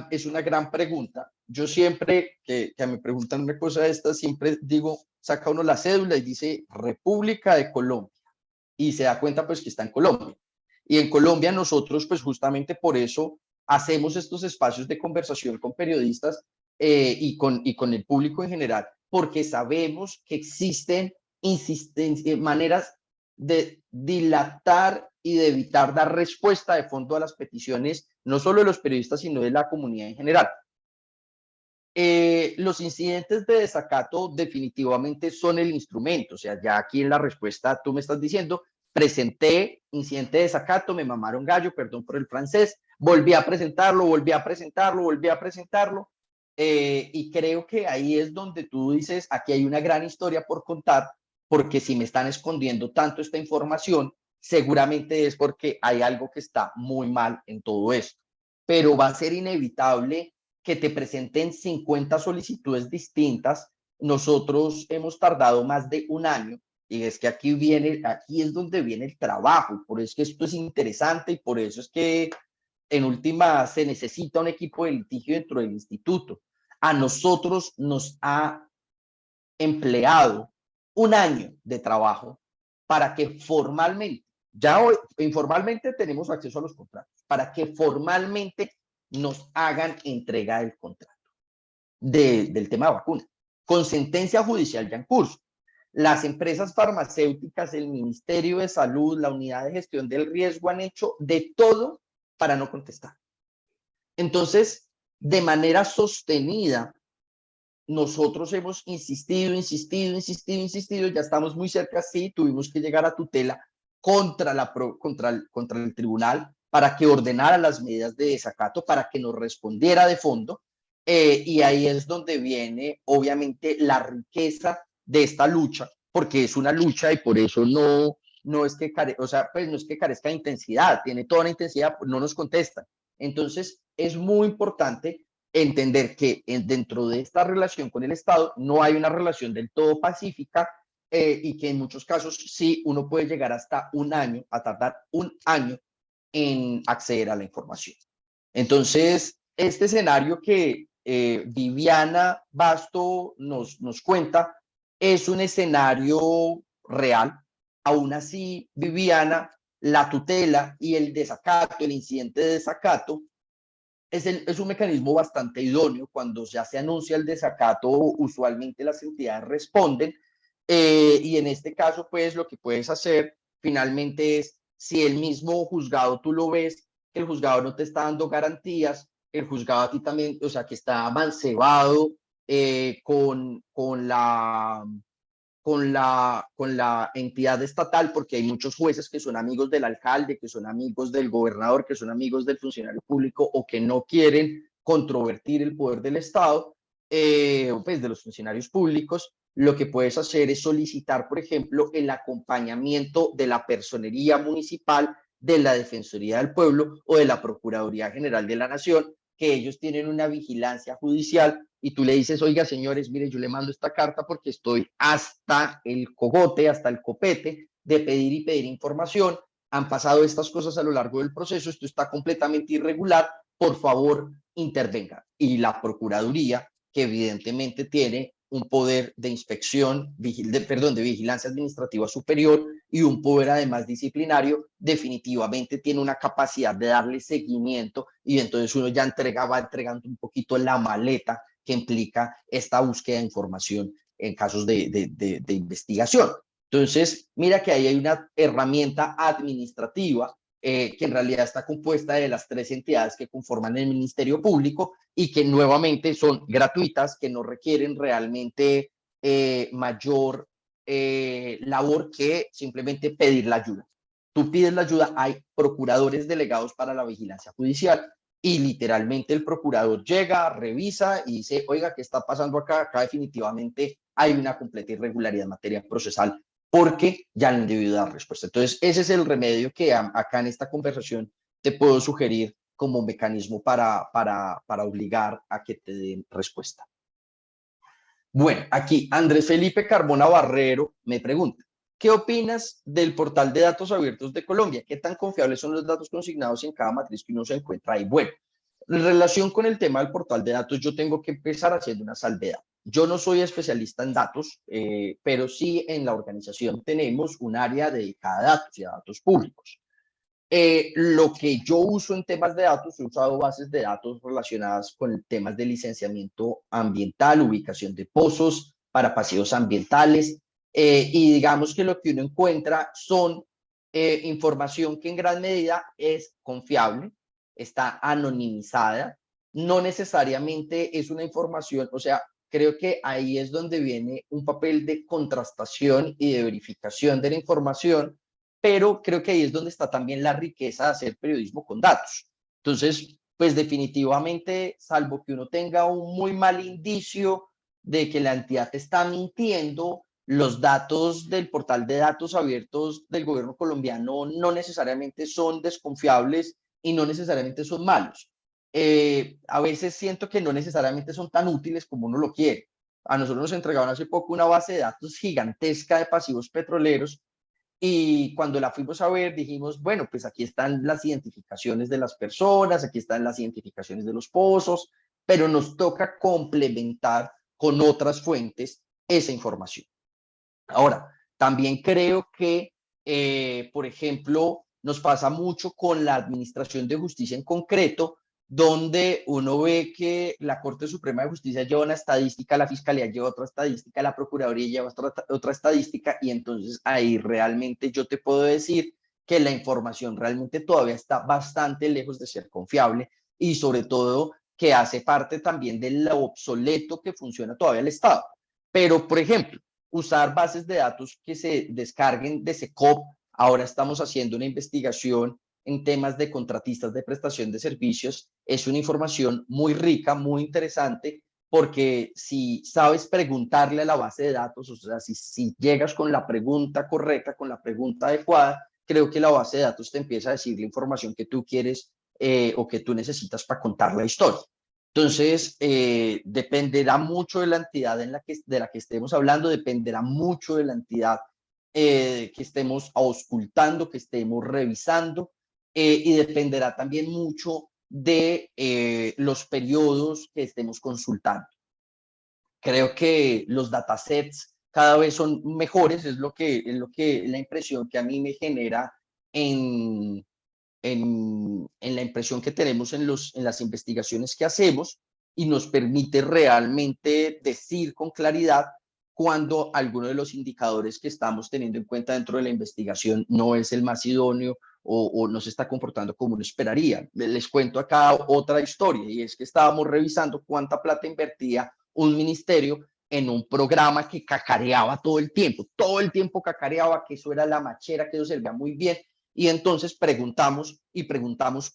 es una gran pregunta. Yo siempre que me preguntan una cosa de esta, siempre digo, saca uno la cédula y dice República de Colombia y se da cuenta pues que está en Colombia. Y en Colombia nosotros pues justamente por eso hacemos estos espacios de conversación con periodistas y con el público en general, porque sabemos que existen maneras de dilatar y de evitar dar respuesta de fondo a las peticiones, no solo de los periodistas, sino de la comunidad en general. Los incidentes de desacato definitivamente son el instrumento, o sea, ya aquí en la respuesta tú me estás diciendo, presenté incidente de desacato, me mamaron gallo, perdón por el francés, volví a presentarlo, volví a presentarlo, volví a presentarlo, y creo que ahí es donde tú dices, aquí hay una gran historia por contar, porque si me están escondiendo tanto esta información, seguramente es porque hay algo que está muy mal en todo esto, pero va a ser inevitable que te presenten 50 solicitudes distintas. Nosotros hemos tardado más de un año y es que aquí es donde viene el trabajo, por eso es que esto es interesante y por eso es que en última se necesita un equipo de litigio dentro del instituto. A nosotros nos ha empleado un año de trabajo para que formalmente, ya hoy, informalmente tenemos acceso a los contratos, para que formalmente nos hagan entrega del contrato del tema de vacuna, con sentencia judicial ya en curso. Las empresas farmacéuticas, el Ministerio de Salud, la Unidad de Gestión del Riesgo han hecho de todo para no contestar. Entonces, de manera sostenida, nosotros hemos insistido, ya estamos muy cerca, sí, tuvimos que llegar a tutela contra el tribunal para que ordenara las medidas de desacato, para que nos respondiera de fondo, y ahí es donde viene, obviamente, la riqueza de esta lucha, porque es una lucha y por eso no es que, o sea, pues no es que carezca de intensidad, tiene toda la intensidad, no nos contestan. Entonces, es muy importante entender que dentro de esta relación con el Estado no hay una relación del todo pacífica, y que en muchos casos sí uno puede llegar hasta un año, a tardar un año en acceder a la información. Entonces, este escenario que Viviana Basto nos cuenta es un escenario real. Aún así, Viviana, la tutela y el desacato, el incidente de desacato, es un mecanismo bastante idóneo. Cuando ya se anuncia el desacato, usualmente las entidades responden, y en este caso, pues lo que puedes hacer finalmente es, si el mismo juzgado tú lo ves, que el juzgado no te está dando garantías, el juzgado a ti también, o sea, que está amancebado con la entidad estatal, porque hay muchos jueces que son amigos del alcalde, que son amigos del gobernador, que son amigos del funcionario público o que no quieren controvertir el poder del Estado, pues de los funcionarios públicos. Lo que puedes hacer es solicitar, por ejemplo, el acompañamiento de la personería municipal, de la Defensoría del Pueblo o de la Procuraduría General de la Nación, que ellos tienen una vigilancia judicial, y tú le dices, oiga, señores, mire, yo le mando esta carta porque estoy hasta el cogote, hasta el copete de pedir y pedir información, han pasado estas cosas a lo largo del proceso, esto está completamente irregular, por favor, intervenga. Y la Procuraduría, que evidentemente tiene un poder de inspección, de vigilancia administrativa superior y un poder además disciplinario, definitivamente tiene una capacidad de darle seguimiento, y entonces uno ya va entregando un poquito la maleta que implica esta búsqueda de información en casos de investigación. Entonces, mira que ahí hay una herramienta administrativa, que en realidad está compuesta de las tres entidades que conforman el Ministerio Público y que nuevamente son gratuitas, que no requieren realmente mayor labor que simplemente pedir la ayuda. Tú pides la ayuda, hay procuradores delegados para la vigilancia judicial y literalmente el procurador llega, revisa y dice, oiga, ¿qué está pasando acá? Acá definitivamente hay una completa irregularidad en materia procesal porque ya no han debido dar respuesta. Entonces, ese es el remedio que acá en esta conversación te puedo sugerir como mecanismo para obligar a que te den respuesta. Bueno, aquí Andrés Felipe Carbona Barrero me pregunta, ¿qué opinas del portal de datos abiertos de Colombia? ¿Qué tan confiables son los datos consignados en cada matriz que uno se encuentra ahí? Bueno, en relación con el tema del portal de datos, yo tengo que empezar haciendo una salvedad. Yo no soy especialista en datos, pero sí en la organización tenemos un área dedicada a datos y a datos públicos. Lo que yo uso en temas de datos, he usado bases de datos relacionadas con temas de licenciamiento ambiental, ubicación de pozos para paseos ambientales, y digamos que lo que uno encuentra son información que en gran medida es confiable, está anonimizada, no necesariamente es una información, o sea, creo que ahí es donde viene un papel de contrastación y de verificación de la información, pero creo que ahí es donde está también la riqueza de hacer periodismo con datos. Entonces, pues definitivamente, salvo que uno tenga un muy mal indicio de que la entidad te está mintiendo, los datos del portal de datos abiertos del gobierno colombiano no necesariamente son desconfiables y no necesariamente son malos. A veces siento que no necesariamente son tan útiles como uno lo quiere. A nosotros nos entregaron hace poco una base de datos gigantesca de pasivos petroleros, y cuando la fuimos a ver, dijimos, bueno, pues aquí están las identificaciones de las personas, aquí están las identificaciones de los pozos, pero nos toca complementar con otras fuentes esa información. Ahora, también creo que, por ejemplo, nos pasa mucho con la Administración de Justicia en concreto, donde uno ve que la Corte Suprema de Justicia lleva una estadística, la Fiscalía lleva otra estadística, la Procuraduría lleva otra estadística, y entonces ahí realmente yo te puedo decir que la información realmente todavía está bastante lejos de ser confiable, y sobre todo que hace parte también de lo obsoleto que funciona todavía el Estado. Pero, por ejemplo, usar bases de datos que se descarguen de SECOP. Ahora estamos haciendo una investigación en temas de contratistas de prestación de servicios. Es una información muy rica, muy interesante, porque si sabes preguntarle a la base de datos, o sea, si llegas con la pregunta correcta, con la pregunta adecuada, creo que la base de datos te empieza a decir la información que tú quieres o que tú necesitas para contar la historia. Entonces, dependerá mucho de la entidad de la que estemos hablando, dependerá mucho de la entidad que estemos auscultando, que estemos revisando, y dependerá también mucho de los periodos que estemos consultando. Creo que los datasets cada vez son mejores, es lo que la impresión que a mí me genera en, en la impresión que tenemos en las investigaciones que hacemos, y nos permite realmente decir con claridad cuando alguno de los indicadores que estamos teniendo en cuenta dentro de la investigación no es el más idóneo o no se está comportando como uno esperaría. Les cuento acá otra historia, y es que estábamos revisando cuánta plata invertía un ministerio en un programa que cacareaba todo el tiempo cacareaba, que eso era la machera, que eso servía muy bien, y entonces preguntamos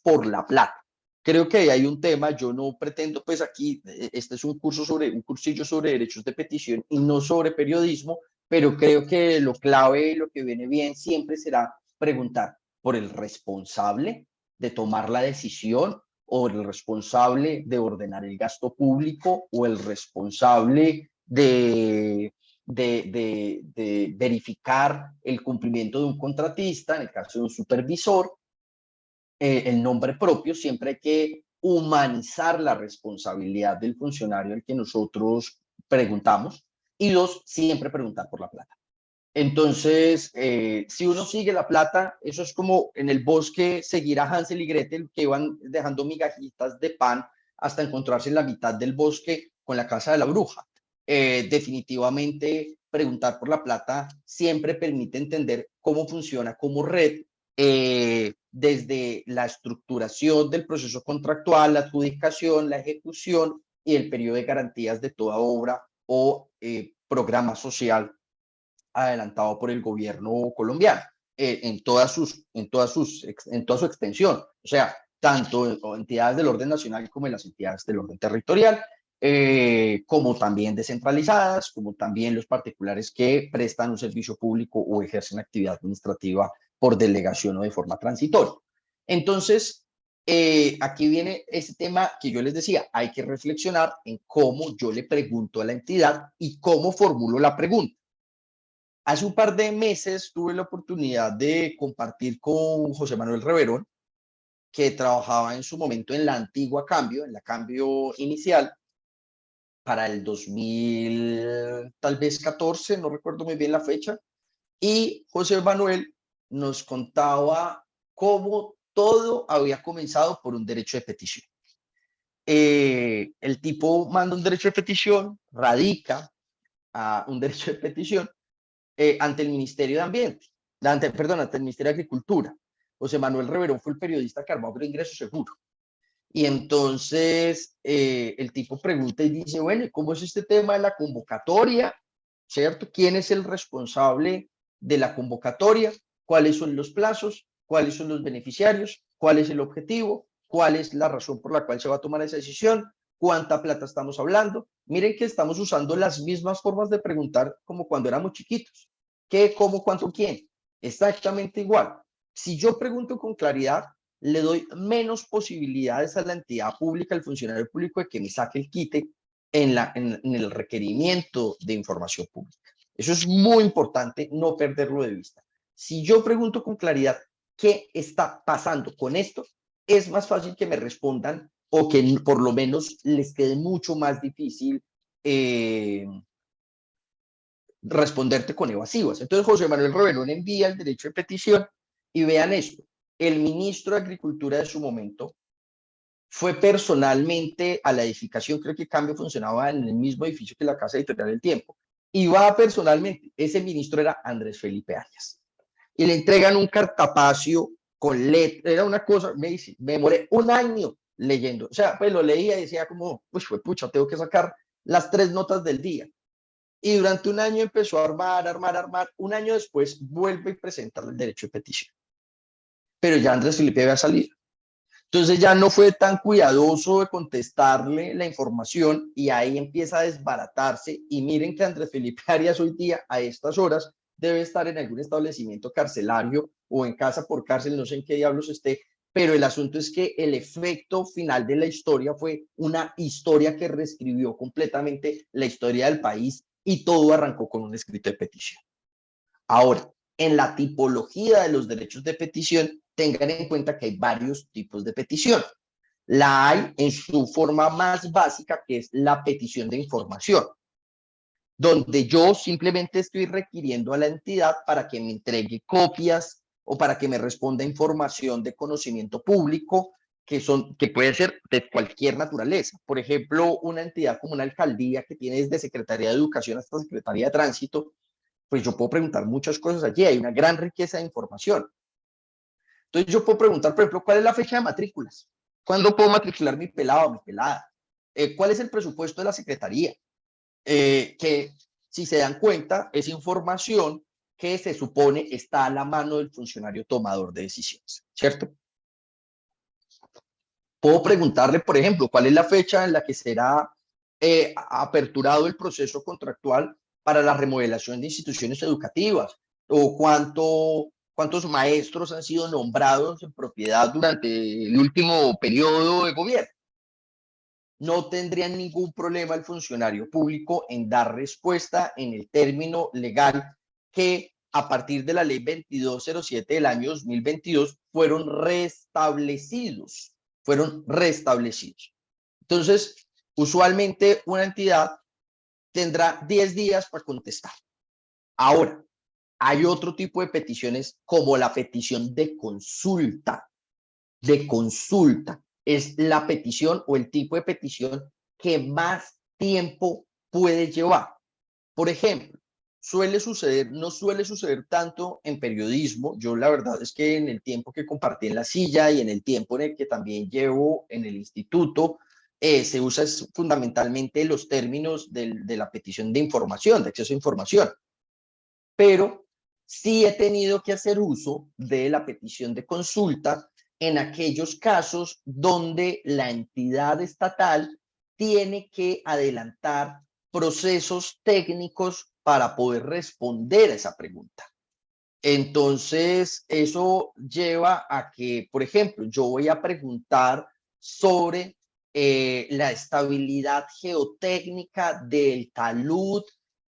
por la plata. Creo que ahí hay un tema, yo no pretendo, pues aquí, este es un cursillo sobre derechos de petición y no sobre periodismo, pero creo que lo clave, lo que viene bien siempre será preguntar por el responsable de tomar la decisión, o el responsable de ordenar el gasto público, o el responsable de verificar el cumplimiento de un contratista, en el caso de un supervisor. El nombre propio, siempre hay que humanizar la responsabilidad del funcionario al que nosotros preguntamos, y dos, siempre preguntar por la plata. Entonces, si uno sigue la plata, eso es como en el bosque seguir a Hansel y Gretel, que iban dejando migajitas de pan hasta encontrarse en la mitad del bosque con la casa de la bruja. Definitivamente, preguntar por la plata siempre permite entender cómo funciona como red, desde la estructuración del proceso contractual, la adjudicación, la ejecución y el periodo de garantías de toda obra o programa social adelantado por el gobierno colombiano, en toda su extensión. O sea, tanto entidades del orden nacional como en las entidades del orden territorial, como también descentralizadas, como también los particulares que prestan un servicio público o ejercen actividad administrativa por delegación o de forma transitoria. Entonces, aquí viene ese tema que yo les decía, hay que reflexionar en cómo yo le pregunto a la entidad y cómo formulo la pregunta. Hace un par de meses tuve la oportunidad de compartir con José Manuel Reverón, que trabajaba en su momento en la antigua Cambio, en la Cambio inicial, para el 2000, tal vez 14, no recuerdo muy bien la fecha, y José Manuel nos contaba cómo todo había comenzado por un derecho de petición. El tipo manda un derecho de petición, radica a un derecho de petición ante el Ministerio de Ambiente, ante el Ministerio de Agricultura. José Manuel Reverón fue el periodista que armó Ingreso Seguro. Y entonces el tipo pregunta y dice, bueno, ¿cómo es este tema de la convocatoria? ¿Cierto? ¿Quién es el responsable de la convocatoria? ¿Cuáles son los plazos? ¿Cuáles son los beneficiarios? ¿Cuál es el objetivo? ¿Cuál es la razón por la cual se va a tomar esa decisión? ¿Cuánta plata estamos hablando? Miren que estamos usando las mismas formas de preguntar como cuando éramos chiquitos. ¿Qué, cómo, cuánto, quién? Exactamente igual. Si yo pregunto con claridad, le doy menos posibilidades a la entidad pública, al funcionario público, de que me saque el quite en el requerimiento de información pública. Eso es muy importante, no perderlo de vista. Si yo pregunto con claridad qué está pasando con esto, es más fácil que me respondan, o que por lo menos les quede mucho más difícil responderte con evasivas. Entonces José Manuel Reverón envía el derecho de petición, y vean esto: el ministro de Agricultura de su momento fue personalmente a la edificación, creo que Cambio funcionaba en el mismo edificio que la Casa Editorial del Tiempo, y va personalmente. Ese ministro era Andrés Felipe Arias, y le entregan un cartapacio con letra, era una cosa, me dice, me demoré un año leyendo, o sea, pues lo leía y decía como, pues pucha, tengo que sacar las 3 notas del día. Y durante un año empezó a armar. Un año después vuelve y presenta el derecho de petición. Pero ya Andrés Felipe había salido. Entonces ya no fue tan cuidadoso de contestarle la información y ahí empieza a desbaratarse. Y miren que Andrés Felipe Arias hoy día, a estas horas, debe estar en algún establecimiento carcelario o en casa por cárcel, no sé en qué diablos esté, pero el asunto es que el efecto final de la historia fue una historia que reescribió completamente la historia del país y todo arrancó con un escrito de petición. Ahora, en la tipología de los derechos de petición, tengan en cuenta que hay varios tipos de petición. La hay en su forma más básica, que es la petición de información, donde yo simplemente estoy requiriendo a la entidad para que me entregue copias o para que me responda información de conocimiento público que puede ser de cualquier naturaleza. Por ejemplo, una entidad como una alcaldía que tiene desde Secretaría de Educación hasta Secretaría de Tránsito, pues yo puedo preguntar muchas cosas allí, hay una gran riqueza de información. Entonces yo puedo preguntar, por ejemplo, ¿cuál es la fecha de matrículas? ¿Cuándo puedo matricular mi pelado o mi pelada? ¿Cuál es el presupuesto de la Secretaría? Que si se dan cuenta, es información que se supone está a la mano del funcionario tomador de decisiones, ¿cierto? Puedo preguntarle, por ejemplo, cuál es la fecha en la que será aperturado el proceso contractual para la remodelación de instituciones educativas o cuántos maestros han sido nombrados en propiedad durante el último periodo de gobierno. No tendría ningún problema el funcionario público en dar respuesta en el término legal que a partir de la ley 2207 del año 2022 fueron restablecidos. Entonces, usualmente una entidad tendrá 10 días para contestar. Ahora, hay otro tipo de peticiones como la petición de consulta. Es la petición o el tipo de petición que más tiempo puede llevar. Por ejemplo, no suele suceder tanto en periodismo. Yo la verdad es que en el tiempo que compartí en la silla y en el tiempo en el que también llevo en el instituto, se usa fundamentalmente los términos de la petición de información, de acceso a información. Pero sí he tenido que hacer uso de la petición de consulta en aquellos casos donde la entidad estatal tiene que adelantar procesos técnicos para poder responder a esa pregunta. Entonces, eso lleva a que, por ejemplo, yo voy a preguntar sobre la estabilidad geotécnica del talud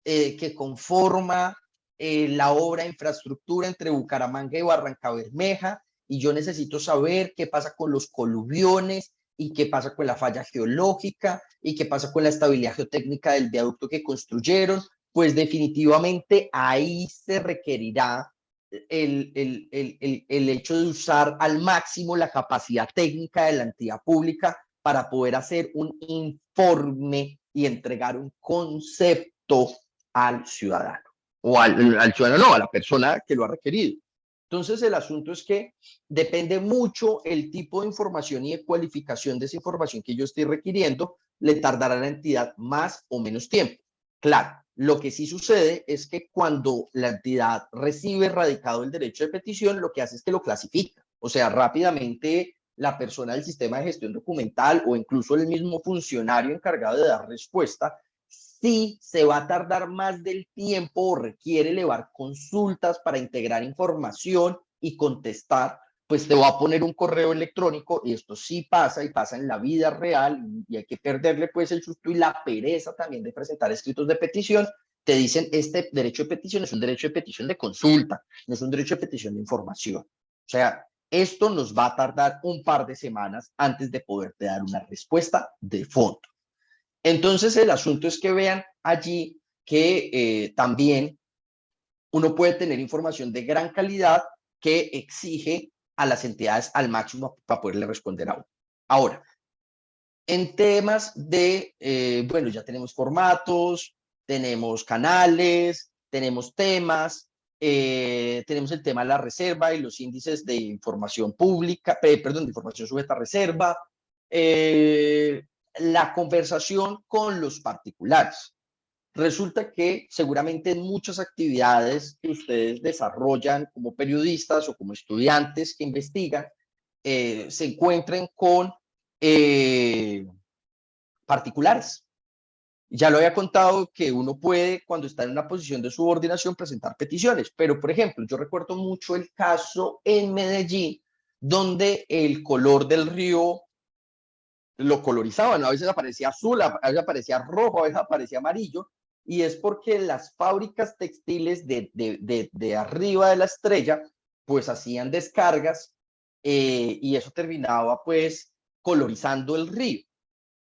que conforma la obra de infraestructura entre Bucaramanga y Barranca Bermeja, y yo necesito saber qué pasa con los coluviones y qué pasa con la falla geológica y qué pasa con la estabilidad geotécnica del viaducto que construyeron. Pues definitivamente ahí se requerirá el hecho de usar al máximo la capacidad técnica de la entidad pública para poder hacer un informe y entregar un concepto al ciudadano o al ciudadano, no, a la persona que lo ha requerido. Entonces el asunto es que depende mucho el tipo de información y de cualificación de esa información que yo estoy requiriendo, le tardará a la entidad más o menos tiempo. Claro, lo que sí sucede es que cuando la entidad recibe radicado el derecho de petición, lo que hace es que lo clasifica. O sea, rápidamente la persona del sistema de gestión documental o incluso el mismo funcionario encargado de dar respuesta, si se va a tardar más del tiempo o requiere elevar consultas para integrar información y contestar, pues te va a poner un correo electrónico, y esto sí pasa y pasa en la vida real, y hay que perderle pues el susto y la pereza también de presentar escritos de petición. Te dicen, este derecho de petición es un derecho de petición de consulta, no es un derecho de petición de información. O sea, esto nos va a tardar un par de semanas antes de poderte dar una respuesta de fondo. Entonces el asunto es que vean allí que también uno puede tener información de gran calidad que exige a las entidades al máximo para poderle responder a uno. Ahora, en temas de, bueno, ya tenemos formatos, tenemos canales, tenemos temas, tenemos el tema de la reserva y los índices de información pública, perdón, de información sujeta a reserva, la conversación con los particulares. Resulta que seguramente en muchas actividades que ustedes desarrollan como periodistas o como estudiantes que investigan, se encuentren con particulares. Ya lo había contado que uno puede, cuando está en una posición de subordinación, presentar peticiones, pero por ejemplo, yo recuerdo mucho el caso en Medellín, donde el color del río lo colorizaban, a veces aparecía azul, a veces aparecía rojo, a veces aparecía amarillo, y es porque las fábricas textiles de arriba de la estrella, pues hacían descargas y eso terminaba pues colorizando el río.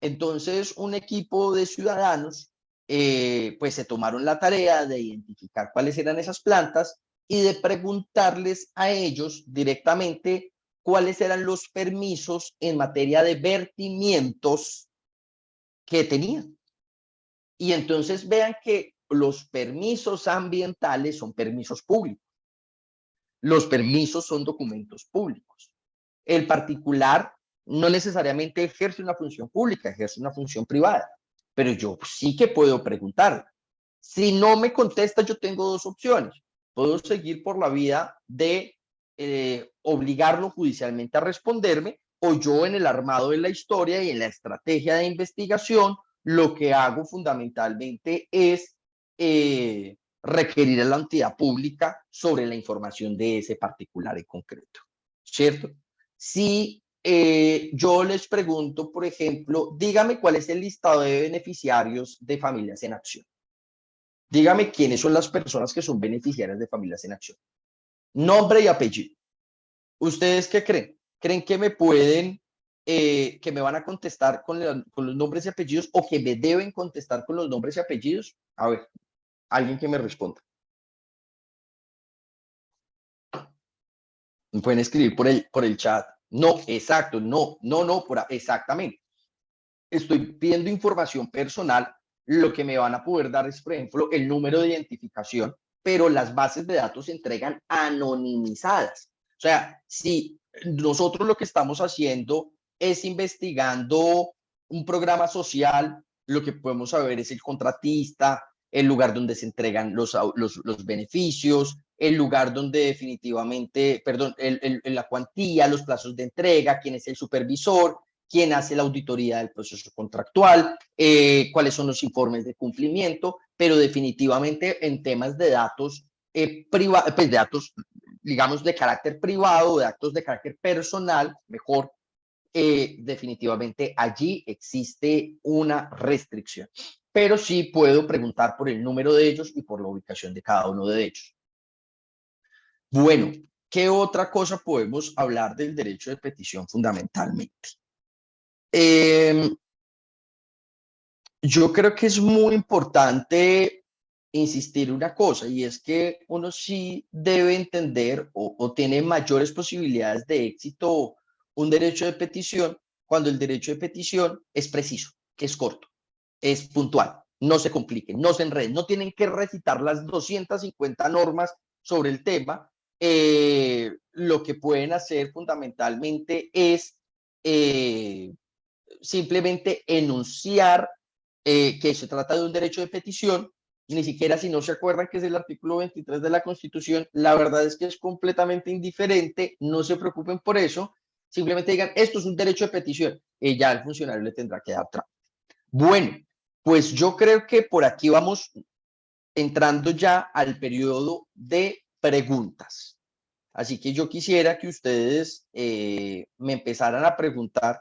Entonces, un equipo de ciudadanos pues se tomaron la tarea de identificar cuáles eran esas plantas y de preguntarles a ellos directamente cuáles eran los permisos en materia de vertimientos que tenían. Y entonces vean que los permisos ambientales son permisos públicos. Los permisos son documentos públicos. El particular no necesariamente ejerce una función pública, ejerce una función privada, pero yo sí que puedo preguntar. Si no me contesta, yo tengo dos opciones. Puedo seguir por la vía de obligarlo judicialmente a responderme, o yo en el armado de la historia y en la estrategia de investigación, lo que hago fundamentalmente es requerir a la entidad pública sobre la información de ese particular en concreto, ¿cierto? Si yo les pregunto, por ejemplo, dígame cuál es el listado de beneficiarios de Familias en Acción. Dígame quiénes son las personas que son beneficiarias de Familias en Acción. Nombre y apellido. ¿Ustedes qué creen? ¿Creen que me pueden, que me van a contestar con los nombres y apellidos o que me deben contestar con los nombres y apellidos? A ver, alguien que me responda. Me pueden escribir por el chat. No, exacto, no, exactamente. Estoy pidiendo información personal, lo que me van a poder dar es, por ejemplo, el número de identificación, pero las bases de datos se entregan anonimizadas. O sea, si nosotros lo que estamos haciendo es investigando un programa social, lo que podemos saber es el contratista, el lugar donde se entregan los beneficios, el lugar donde definitivamente, perdón, la cuantía, los plazos de entrega, quién es el supervisor, quién hace la auditoría del proceso contractual, cuáles son los informes de cumplimiento, pero definitivamente en temas de datos privados, pues de datos, digamos, de carácter privado, de datos de carácter personal, mejor, definitivamente allí existe una restricción. Pero sí puedo preguntar por el número de ellos y por la ubicación de cada uno de ellos. Bueno, ¿qué otra cosa podemos hablar del derecho de petición fundamentalmente? Yo creo que es muy importante insistir una cosa, y es que uno sí debe entender o tiene mayores posibilidades de éxito un derecho de petición cuando el derecho de petición es preciso, que es corto, es puntual, no se compliquen, no se enreden, no tienen que recitar las 250 normas sobre el tema. Lo que pueden hacer fundamentalmente es simplemente enunciar que se trata de un derecho de petición, ni siquiera si no se acuerdan que es el artículo 23 de la Constitución, la verdad es que es completamente indiferente, no se preocupen por eso, simplemente digan, esto es un derecho de petición, y ya el funcionario le tendrá que dar trámite. Bueno, pues yo creo que por aquí vamos entrando ya al periodo de preguntas. Así que yo quisiera que ustedes me empezaran a preguntar.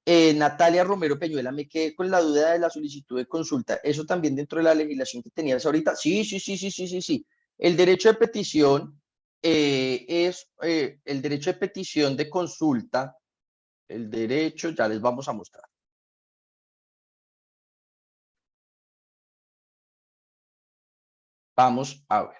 Natalia Romero Peñuela, me quedé con la duda de la solicitud de consulta. ¿Eso también dentro de la legislación que tenías ahorita? Sí, sí, sí, sí, sí, sí, sí. El derecho de petición es el derecho de petición de consulta. El derecho, ya les vamos a mostrar. Vamos a ver.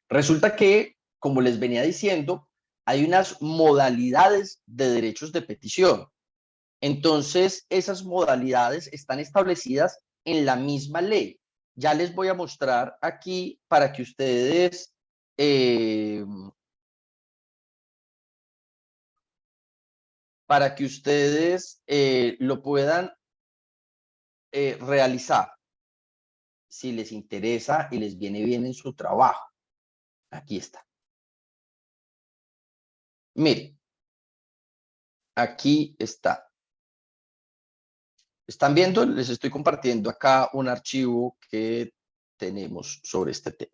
Resulta que, como les venía diciendo, hay unas modalidades de derechos de petición. Entonces, esas modalidades están establecidas en la misma ley. Ya les voy a mostrar aquí eh, para que ustedes lo puedan realizar. si les interesa y les viene bien en su trabajo. Aquí está. Miren, aquí está. ¿Están viendo? Les estoy compartiendo acá un archivo que tenemos sobre este tema.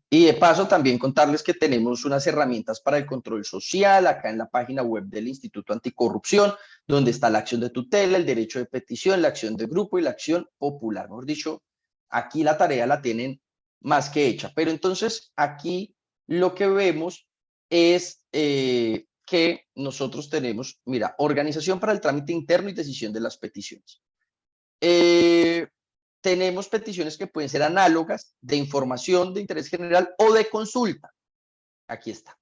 Y de paso también contarles que tenemos unas herramientas para el control social acá en la página web del Instituto Anticorrupción, donde está la acción de tutela, el derecho de petición, la acción de grupo y la acción popular. Mejor dicho, aquí la tarea la tienen más que hecha. Pero entonces aquí lo que vemos es que nosotros tenemos, mira, organización para el trámite interno y decisión de las peticiones. Tenemos peticiones que pueden ser análogas, de información de interés general o de consulta. Aquí está.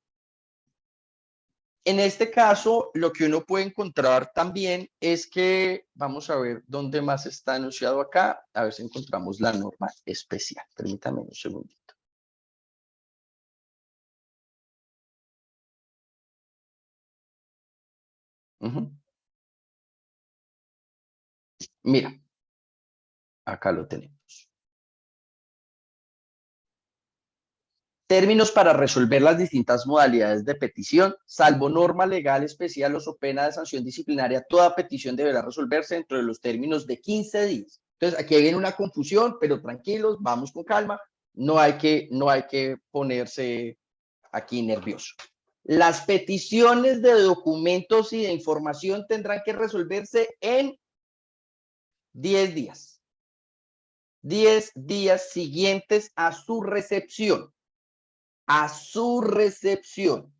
En este caso, lo que uno puede encontrar también es que, vamos a ver dónde más está anunciado acá, a ver si encontramos la norma especial. Permítame un segundito. Mira, acá lo tenemos. Términos para resolver las distintas modalidades de petición, salvo norma legal especial o so pena de sanción disciplinaria, toda petición deberá resolverse dentro de los términos de 15 días. Entonces, aquí viene una confusión, pero tranquilos, vamos con calma, no hay que ponerse aquí nervioso. Las peticiones de documentos y de información tendrán que resolverse en 10 días. 10 días siguientes a su recepción. A su recepción.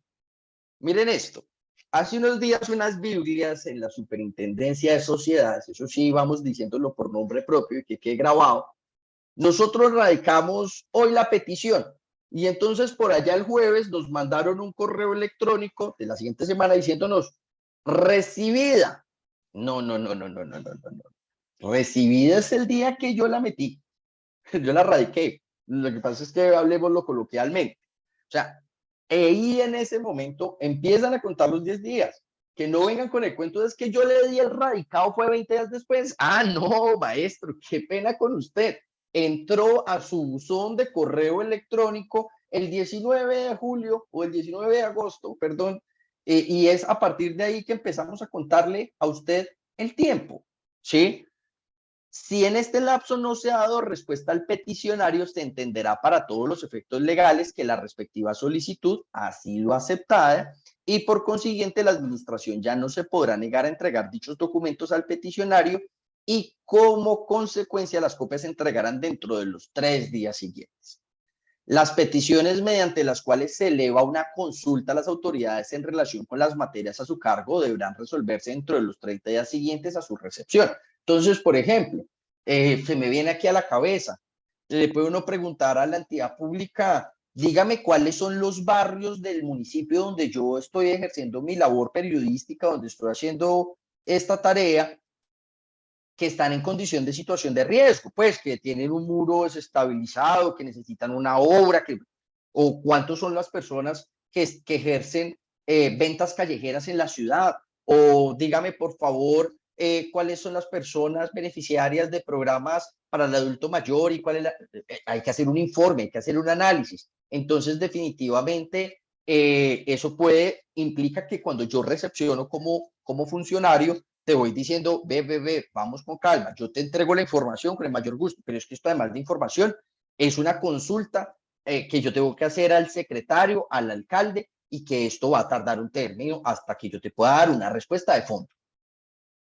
Miren esto. Hace unos días unas Biblias en la Superintendencia de Sociedades, eso sí, vamos diciéndolo por nombre propio y que quede grabado. Nosotros radicamos hoy la petición y entonces por allá el jueves nos mandaron un correo electrónico de la siguiente semana diciéndonos recibida. No. Recibida es el día que yo la metí. Yo la radiqué. Lo que pasa es que hablemoslo coloquialmente. O sea, ahí en ese momento empiezan a contar los 10 días. Que no vengan con el cuento de es que yo le di el radicado, fue 20 días después. Ah, no, maestro, qué pena con usted. Entró a su buzón de correo electrónico el 19 de julio o el 19 de agosto, perdón, y es a partir de ahí que empezamos a contarle a usted el tiempo, ¿sí? Si en este lapso no se ha dado respuesta al peticionario, se entenderá para todos los efectos legales que la respectiva solicitud ha sido aceptada y por consiguiente la administración ya no se podrá negar a entregar dichos documentos al peticionario y como consecuencia las copias se entregarán dentro de los 3 días siguientes. Las peticiones mediante las cuales se eleva una consulta a las autoridades en relación con las materias a su cargo deberán resolverse dentro de los 30 días siguientes a su recepción. Entonces, por ejemplo, se me viene aquí a la cabeza, le puede uno preguntar a la entidad pública, dígame cuáles son los barrios del municipio donde yo estoy ejerciendo mi labor periodística, donde estoy haciendo esta tarea, que están en condición de situación de riesgo, pues que tienen un muro desestabilizado, que necesitan una obra, o cuántos son las personas que ejercen ventas callejeras en la ciudad, o dígame por favor cuáles son las personas beneficiarias de programas para el adulto mayor y cuál es hay que hacer un informe, hay que hacer un análisis. Entonces, definitivamente, eso implica que cuando yo recepciono como funcionario, te voy diciendo, ve, vamos con calma, yo te entrego la información con el mayor gusto, pero es que esto además de información es una consulta que yo tengo que hacer al secretario, al alcalde, y que esto va a tardar un término hasta que yo te pueda dar una respuesta de fondo,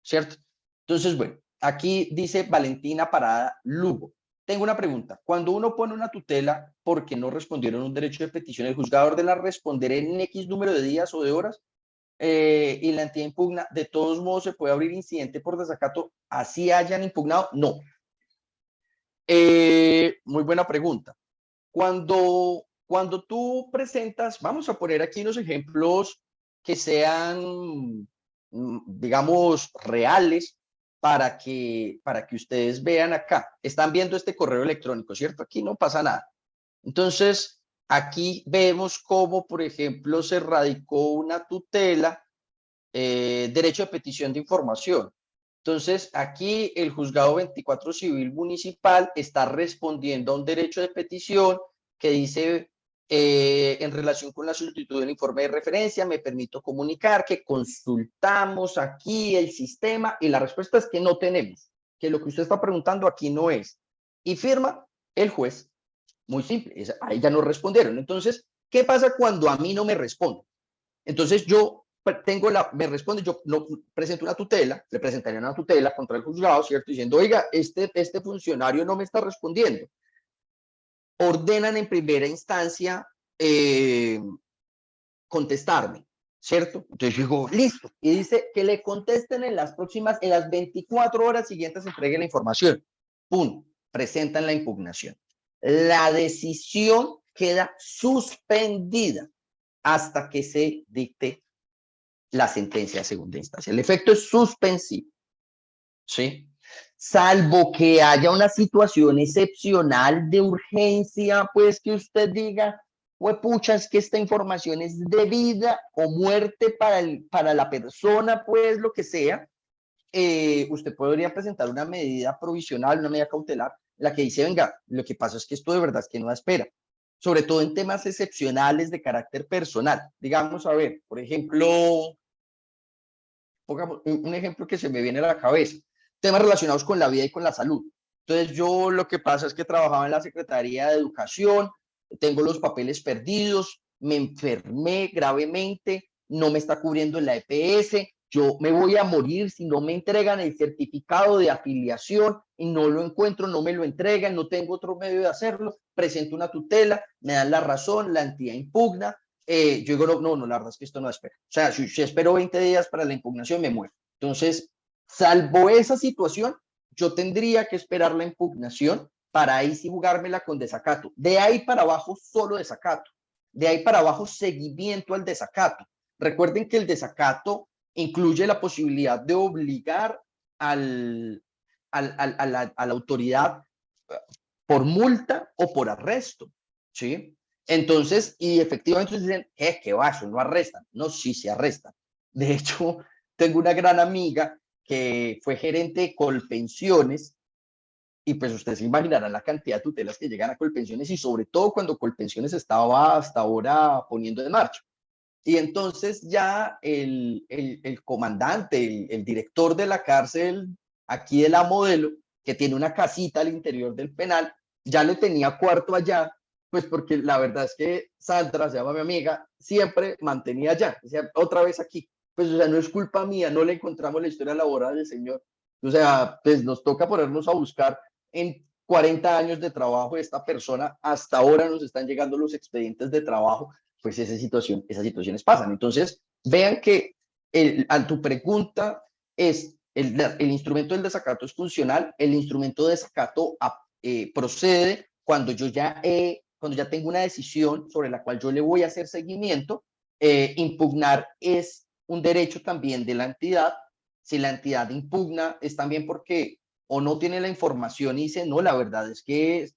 ¿cierto? Entonces, bueno, aquí dice Valentina Parada Lugo. Tengo una pregunta. Cuando uno pone una tutela porque no respondieron un derecho de petición, ¿el juzgado ordena responder en X número de días o de horas? Y la entidad impugna, de todos modos se puede abrir incidente por desacato, así hayan impugnado. No. Muy buena pregunta. Cuando tú presentas, vamos a poner aquí unos ejemplos que sean, digamos, reales para que ustedes vean acá. Están viendo este correo electrónico, ¿cierto? Aquí no pasa nada. Entonces, aquí vemos cómo, por ejemplo, se radicó una tutela, derecho de petición de información. Entonces, aquí el juzgado 24 civil municipal está respondiendo a un derecho de petición que dice, en relación con la solicitud del informe de referencia, me permito comunicar que consultamos aquí el sistema y la respuesta es que no tenemos, que lo que usted está preguntando aquí no es. Y firma el juez. Muy simple, ahí ya no respondieron. Entonces, ¿qué pasa cuando a mí no me responden? Entonces yo me responde, yo no presento una tutela, le presentaría una tutela contra el juzgado, ¿cierto? Diciendo, oiga, este funcionario no me está respondiendo. Ordenan en primera instancia contestarme, ¿cierto? Entonces yo digo, listo. Y dice que le contesten en las 24 horas siguientes, entregue la información. Pum, presentan la impugnación. La decisión queda suspendida hasta que se dicte la sentencia de segunda instancia. El efecto es suspensivo, ¿sí? Salvo que haya una situación excepcional de urgencia, pues que usted diga, pucha, es que esta información es de vida o muerte para la persona, pues lo que sea, usted podría presentar una medida provisional, una medida cautelar, la que dice, venga, lo que pasa es que esto de verdad es que no da espera, sobre todo en temas excepcionales de carácter personal. Digamos, a ver, por ejemplo, pongamos un ejemplo que se me viene a la cabeza, temas relacionados con la vida y con la salud. Entonces yo lo que pasa es que trabajaba en la Secretaría de Educación, tengo los papeles perdidos, me enfermé gravemente, no me está cubriendo la EPS, yo me voy a morir si no me entregan el certificado de afiliación y no lo encuentro, no me lo entregan, no tengo otro medio de hacerlo, presento una tutela, me dan la razón, la entidad impugna, yo digo, no, la verdad es que esto no espera. O sea, si espero 20 días para la impugnación, me muero. Entonces, salvo esa situación, yo tendría que esperar la impugnación para ahí sí jugármela con desacato. De ahí para abajo, solo desacato. De ahí para abajo, seguimiento al desacato. Recuerden que el desacato incluye la posibilidad de obligar a la autoridad por multa o por arresto, ¿sí? Entonces, y efectivamente dicen, ¿qué va? Eso no arrestan. No, sí se arrestan. De hecho, tengo una gran amiga que fue gerente de Colpensiones y pues ustedes se imaginarán la cantidad de tutelas que llegan a Colpensiones y sobre todo cuando Colpensiones estaba hasta ahora poniendo en marcha. Y entonces ya el comandante, el director de la cárcel aquí de la Modelo, que tiene una casita al interior del penal, ya le tenía cuarto allá, pues porque la verdad es que Sandra, se llama mi amiga, siempre mantenía allá, decía, otra vez aquí. Pues o sea, no es culpa mía, no le encontramos la historia laboral del señor. O sea, pues nos toca ponernos a buscar en 40 años de trabajo de esta persona, hasta ahora nos están llegando los expedientes de trabajo, pues esas situaciones pasan. Entonces, vean que a tu pregunta es, el instrumento del desacato es funcional, el instrumento de desacato procede cuando cuando ya tengo una decisión sobre la cual yo le voy a hacer seguimiento. Impugnar es un derecho también de la entidad. Si la entidad impugna, es también porque o no tiene la información y dice, no, la verdad es que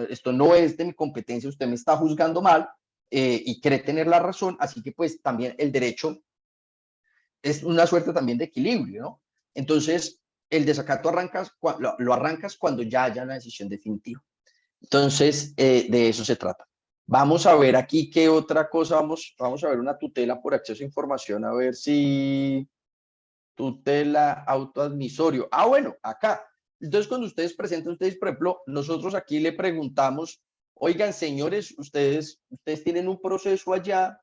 esto no es de mi competencia, usted me está juzgando mal, y cree tener la razón, así que pues también el derecho es una suerte también de equilibrio, ¿no? Entonces, el desacato lo arrancas cuando ya haya una decisión definitiva. Entonces, de eso se trata. Vamos a ver aquí qué otra cosa, vamos a ver una tutela por acceso a información, a ver si tutela autoadmisorio. Ah, bueno, acá. Entonces, cuando ustedes presentan, ustedes, por ejemplo, nosotros aquí le preguntamos, oigan, señores, ustedes tienen un proceso allá,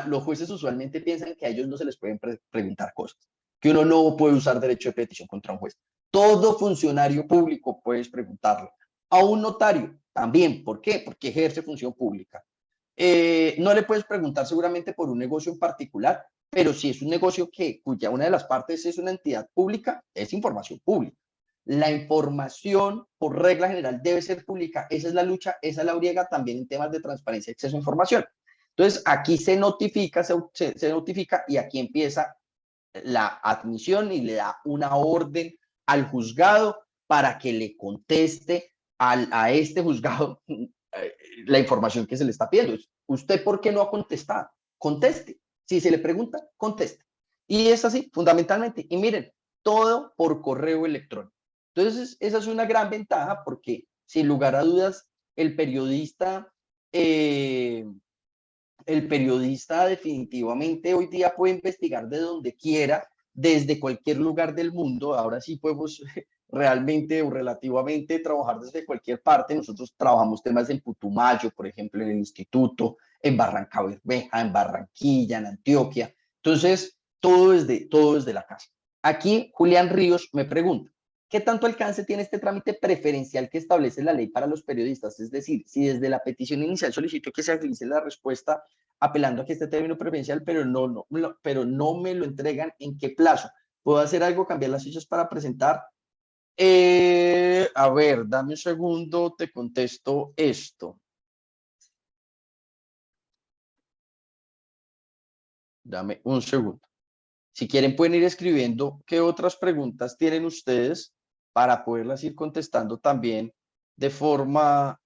los jueces usualmente piensan que a ellos no se les pueden preguntar cosas, que uno no puede usar derecho de petición contra un juez. Todo funcionario público puedes preguntarlo. A un notario también. ¿Por qué? Porque ejerce función pública. No le puedes preguntar seguramente por un negocio en particular, pero si es un negocio cuya una de las partes es una entidad pública, es información pública. La información, por regla general, debe ser pública. Esa es la lucha, esa es la briega también en temas de transparencia y acceso a información. Entonces, aquí se notifica y aquí empieza la admisión y le da una orden al juzgado para que le conteste a este juzgado la información que se le está pidiendo. ¿Usted por qué no ha contestado? Conteste. Si se le pregunta, conteste. Y es así, fundamentalmente. Y miren, todo por correo electrónico. Entonces, esa es una gran ventaja porque, sin lugar a dudas, el periodista, eh, el periodista definitivamente hoy día puede investigar de donde quiera, desde cualquier lugar del mundo. Ahora sí podemos realmente o relativamente trabajar desde cualquier parte. Nosotros trabajamos temas en Putumayo, por ejemplo, en el instituto, en Barrancabermeja, en Barranquilla, en Antioquia. Entonces, todo desde la casa. Aquí Julián Ríos me pregunta, ¿qué tanto alcance tiene este trámite preferencial que establece la ley para los periodistas? Es decir, si desde la petición inicial solicito que se agilice la respuesta apelando a que este término preferencial, pero no me lo entregan, ¿en qué plazo? ¿Puedo hacer algo, cambiar las fichas para presentar? A ver, dame un segundo, te contesto esto. Dame un segundo. Si quieren pueden ir escribiendo qué otras preguntas tienen ustedes para poderlas ir contestando también de forma...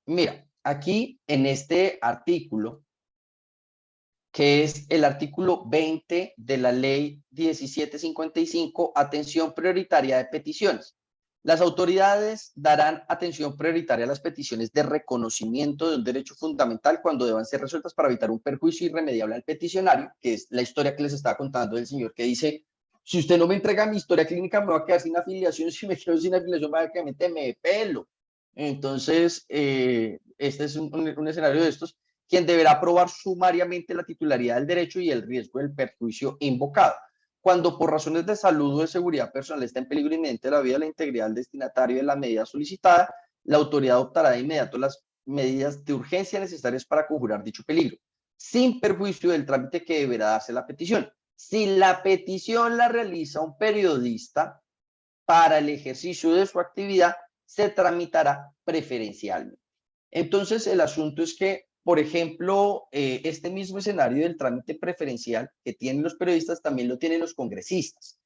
Mira, aquí en este artículo, que es el artículo 20 de la ley 1755, atención prioritaria de peticiones. Las autoridades darán atención prioritaria a las peticiones de reconocimiento de un derecho fundamental cuando deban ser resueltas para evitar un perjuicio irremediable al peticionario, que es la historia que les estaba contando del señor que dice, si usted no me entrega mi historia clínica, me va a quedar sin afiliación, si me quedo sin afiliación, básicamente me pelo. Entonces, este es un escenario de estos, quien deberá probar sumariamente la titularidad del derecho y el riesgo del perjuicio invocado. Cuando por razones de salud o de seguridad personal está en peligro inminente la vida o la integridad del destinatario de la medida solicitada, la autoridad adoptará de inmediato las medidas de urgencia necesarias para conjurar dicho peligro, sin perjuicio del trámite que deberá darse la petición. Si la petición la realiza un periodista para el ejercicio de su actividad, se tramitará preferencialmente. Entonces, el asunto es que, por ejemplo, este mismo escenario del trámite preferencial que tienen los periodistas también lo tienen los congresistas.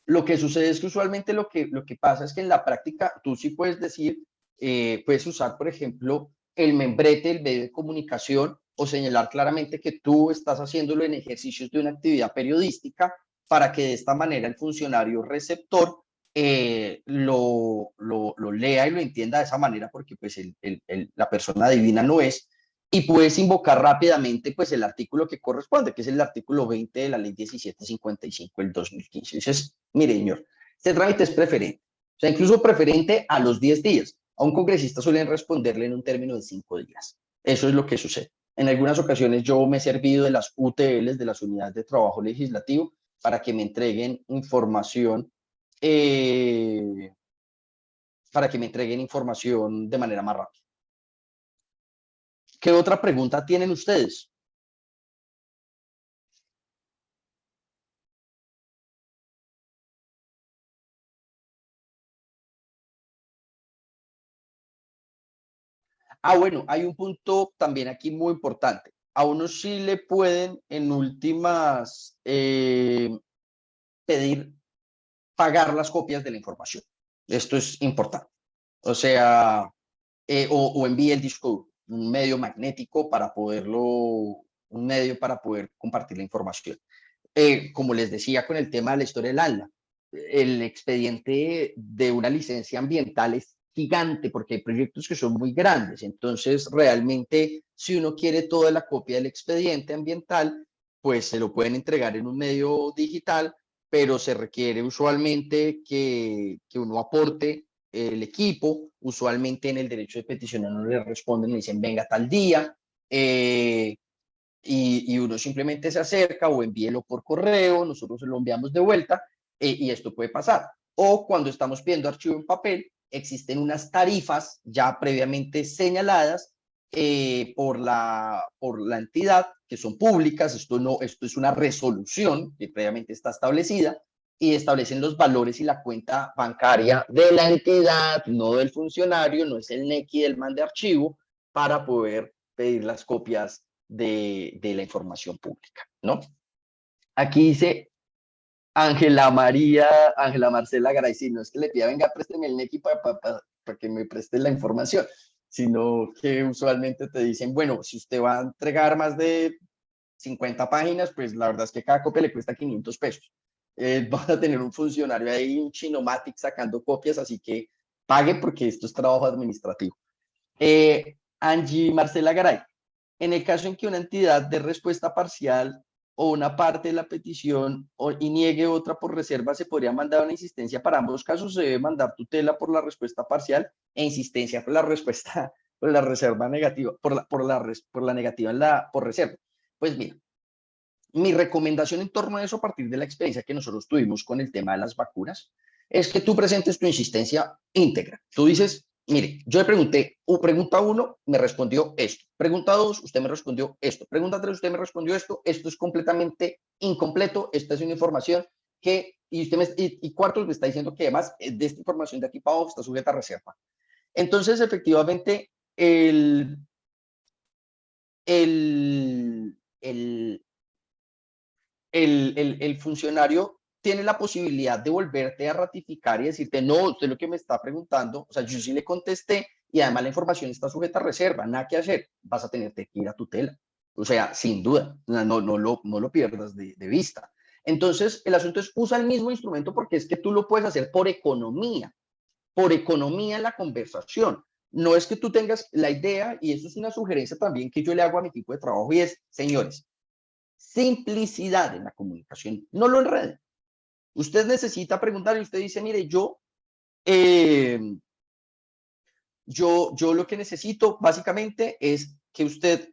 Lo que sucede es que usualmente lo que pasa es que en la práctica tú sí puedes decir, puedes usar, por ejemplo, el membrete del medio de comunicación o señalar claramente que tú estás haciéndolo en ejercicios de una actividad periodística para que de esta manera el funcionario receptor lo lea y lo entienda de esa manera, porque pues la persona divina no es, y puedes invocar rápidamente pues el artículo que corresponde, que es el artículo 20 de la ley 1755 del 2015. Dices, mire, señor, este trámite es preferente, o sea, incluso preferente a los 10 días. A un congresista suelen responderle en un término de 5 días. Eso es lo que sucede. En algunas ocasiones yo me he servido de las UTLs, de las unidades de trabajo legislativo, para que me entreguen información, de manera más rápida. ¿Qué otra pregunta tienen ustedes? Bueno, hay un punto también aquí muy importante. A uno sí le pueden en últimas pedir pagar las copias de la información. Esto es importante. O sea, o envíe el disco duro, un medio magnético para un medio para poder compartir la información. Como les decía con el tema de la historia del ANLA, el expediente de una licencia ambiental es gigante porque hay proyectos que son muy grandes. Entonces, realmente, si uno quiere toda la copia del expediente ambiental, pues se lo pueden entregar en un medio digital, pero se requiere usualmente que uno aporte el equipo. Usualmente en el derecho de petición no le responden, le dicen venga tal día. Y uno simplemente se acerca o envíelo por correo, nosotros lo enviamos de vuelta y esto puede pasar. O cuando estamos pidiendo archivo en papel, existen unas tarifas ya previamente señaladas por la entidad, que son públicas. Esto es una resolución que previamente está establecida y establecen los valores y la cuenta bancaria de la entidad, no del funcionario, no es el NECI del man de archivo, para poder pedir las copias de la información pública, ¿no? Aquí dice Ángela Marcela Garay, si no es que le pida, venga, présteme el NECI para que me preste la información. sino que usualmente te dicen, bueno, si usted va a entregar más de 50 páginas, pues la verdad es que cada copia le cuesta 500 pesos. Van a tener un funcionario ahí, un Chinomatic sacando copias, así que pague porque esto es trabajo administrativo. Angie Marcela Garay, en el caso en que una entidad dé respuesta parcial o una parte de la petición y niegue otra por reserva, ¿se podría mandar una insistencia? Para ambos casos se debe mandar tutela por la respuesta parcial e insistencia por la respuesta, por la reserva negativa, por la negativa por reserva. Pues mira, mi recomendación en torno a eso, a partir de la experiencia que nosotros tuvimos con el tema de las vacunas, es que tú presentes tu insistencia íntegra. Tú dices, mire, yo le pregunté, pregunta 1, me respondió esto. Pregunta 2, usted me respondió esto. Pregunta 3, usted me respondió esto. Esto es completamente incompleto. Esta es una información que, y cuarto, me está diciendo que además de esta información de aquí para abajo está sujeta a reserva. Entonces, efectivamente, el funcionario tiene la posibilidad de volverte a ratificar y decirte, no, usted lo que me está preguntando, o sea, yo sí le contesté y además la información está sujeta a reserva, nada que hacer, vas a tener que ir a tutela. O sea, sin duda, no lo pierdas de vista. Entonces, el asunto es, usa el mismo instrumento porque es que tú lo puedes hacer por economía en la conversación. No es que tú tengas la idea, y eso es una sugerencia también que yo le hago a mi equipo de trabajo, y es, señores, simplicidad en la comunicación, no lo enreden. Usted necesita preguntar y usted dice, mire, yo lo que necesito básicamente es que usted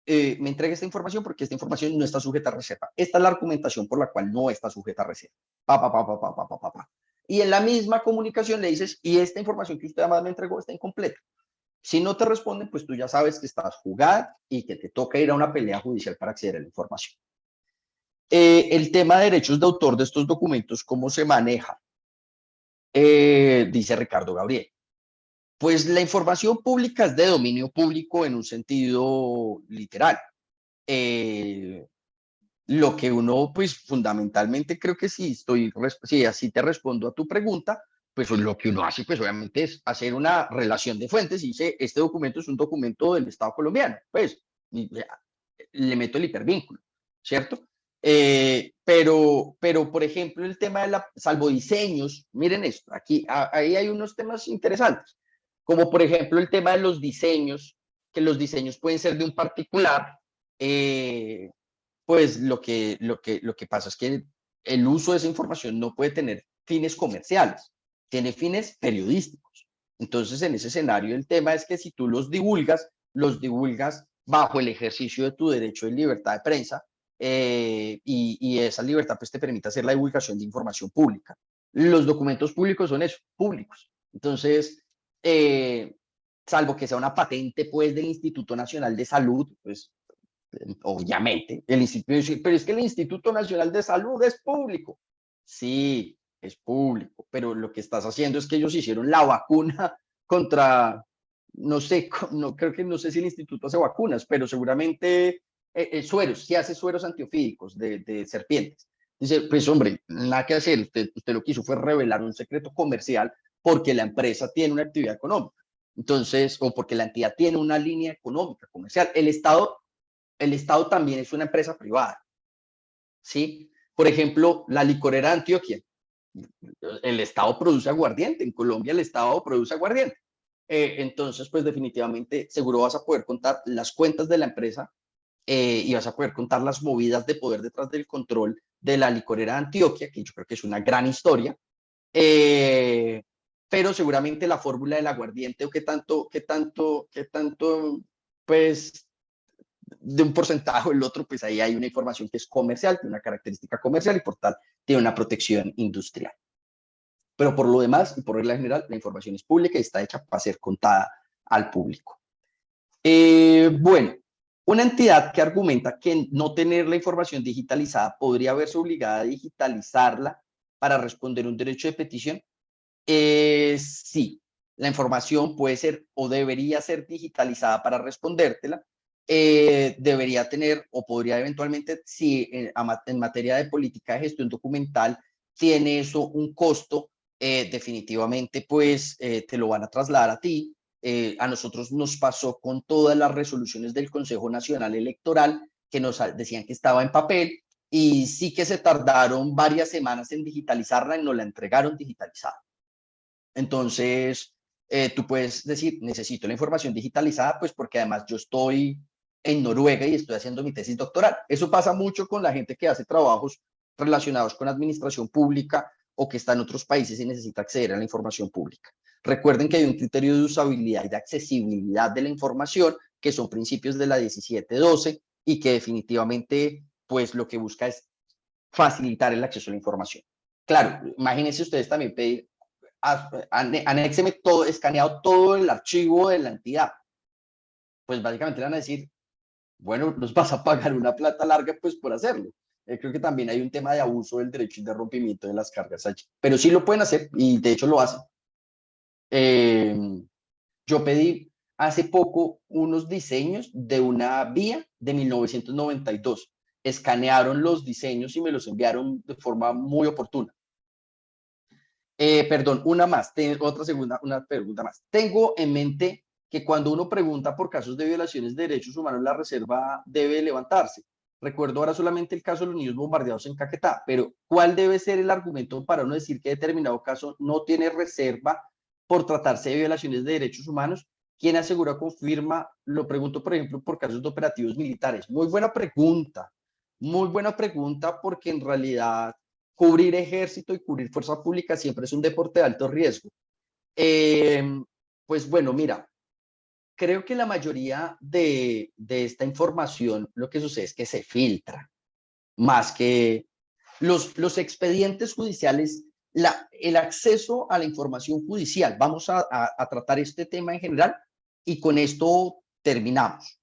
me entregue esta información porque esta información no está sujeta a reserva. Esta es la argumentación por la cual no está sujeta a reserva. Y en la misma comunicación le dices, y esta información que usted además me entregó está incompleta. Si no te responden, pues tú ya sabes que estás jugada y que te toca ir a una pelea judicial para acceder a la información. El tema de derechos de autor de estos documentos, ¿cómo se maneja? Dice Ricardo Gabriel. Pues la información pública es de dominio público en un sentido literal. Lo que uno, pues fundamentalmente creo que si así te respondo a tu pregunta, pues lo que uno hace, pues obviamente es hacer una relación de fuentes y dice, este documento es un documento del Estado colombiano, pues le meto el hipervínculo, ¿cierto? Pero, por ejemplo, el tema de salvo diseños, miren esto, ahí hay unos temas interesantes, como por ejemplo el tema de los diseños, que los diseños pueden ser de un particular, pues lo que pasa es que el uso de esa información no puede tener fines comerciales, tiene fines periodísticos. Entonces, en ese escenario, el tema es que si tú los divulgas bajo el ejercicio de tu derecho de libertad de prensa, y esa libertad pues te permite hacer la divulgación de información pública. Los documentos públicos son eso, públicos. Entonces, salvo que sea una patente pues del Instituto Nacional de Salud, pues obviamente, el instituto, pero es que el Instituto Nacional de Salud es público. Sí, es público, pero lo que estás haciendo es que ellos hicieron la vacuna contra, no sé, no sé si el instituto hace vacunas, pero seguramente sueros, sí hace sueros antiofídicos de serpientes. Dice, pues hombre, nada que hacer, usted lo que hizo fue revelar un secreto comercial porque la empresa tiene una actividad económica. Entonces, o porque la entidad tiene una línea económica, comercial. El Estado también es una empresa privada, ¿sí? Por ejemplo, la licorera de Antioquia. El Estado produce aguardiente. En Colombia el Estado produce aguardiente. Entonces, pues definitivamente seguro vas a poder contar las cuentas de la empresa y vas a poder contar las movidas de poder detrás del control de la licorera de Antioquia, que yo creo que es una gran historia. Pero seguramente la fórmula del aguardiente o qué tanto, pues de un porcentaje o el otro, pues ahí hay una información que es comercial, tiene una característica comercial y por tal tiene una protección industrial. Pero por lo demás, y por regla general, la información es pública y está hecha para ser contada al público. Bueno, una entidad que argumenta que no tener la información digitalizada podría verse obligada a digitalizarla para responder un derecho de petición. Sí, la información puede ser o debería ser digitalizada para respondértela. Debería tener o podría eventualmente, si en materia de política de gestión documental tiene eso un costo, definitivamente pues te lo van a trasladar a ti. A nosotros nos pasó con todas las resoluciones del Consejo Nacional Electoral que nos decían que estaba en papel y sí que se tardaron varias semanas en digitalizarla y nos la entregaron digitalizada. Entonces, tú puedes decir, necesito la información digitalizada, pues porque además yo estoy en Noruega y estoy haciendo mi tesis doctoral. Eso pasa mucho con la gente que hace trabajos relacionados con administración pública o que está en otros países y necesita acceder a la información pública. Recuerden que hay un criterio de usabilidad y de accesibilidad de la información, que son principios de la 1712 y que definitivamente, pues lo que busca es facilitar el acceso a la información. Claro, imagínense ustedes también pedir, anéxeme todo, escaneado todo el archivo de la entidad. Pues básicamente le van a decir, bueno, nos vas a pagar una plata larga pues por hacerlo. Creo que también hay un tema de abuso del derecho y de rompimiento de las cargas allí. Pero sí lo pueden hacer y de hecho lo hacen. Yo pedí hace poco unos diseños de una vía de 1992. Escanearon los diseños y me los enviaron de forma muy oportuna. Perdón, una pregunta más. Tengo en mente que cuando uno pregunta por casos de violaciones de derechos humanos, la reserva debe levantarse. Recuerdo ahora solamente el caso de los niños bombardeados en Caquetá, pero ¿cuál debe ser el argumento para uno decir que determinado caso no tiene reserva por tratarse de violaciones de derechos humanos? ¿Quién asegura o confirma? Lo pregunto, por ejemplo, por casos de operativos militares. Muy buena pregunta, porque en realidad cubrir ejército y cubrir fuerza pública siempre es un deporte de alto riesgo. Eh, pues bueno, mira, creo que la mayoría de esta información, lo que sucede es que se filtra, más que los expedientes judiciales, el acceso a la información judicial. Vamos a tratar este tema en general y con esto terminamos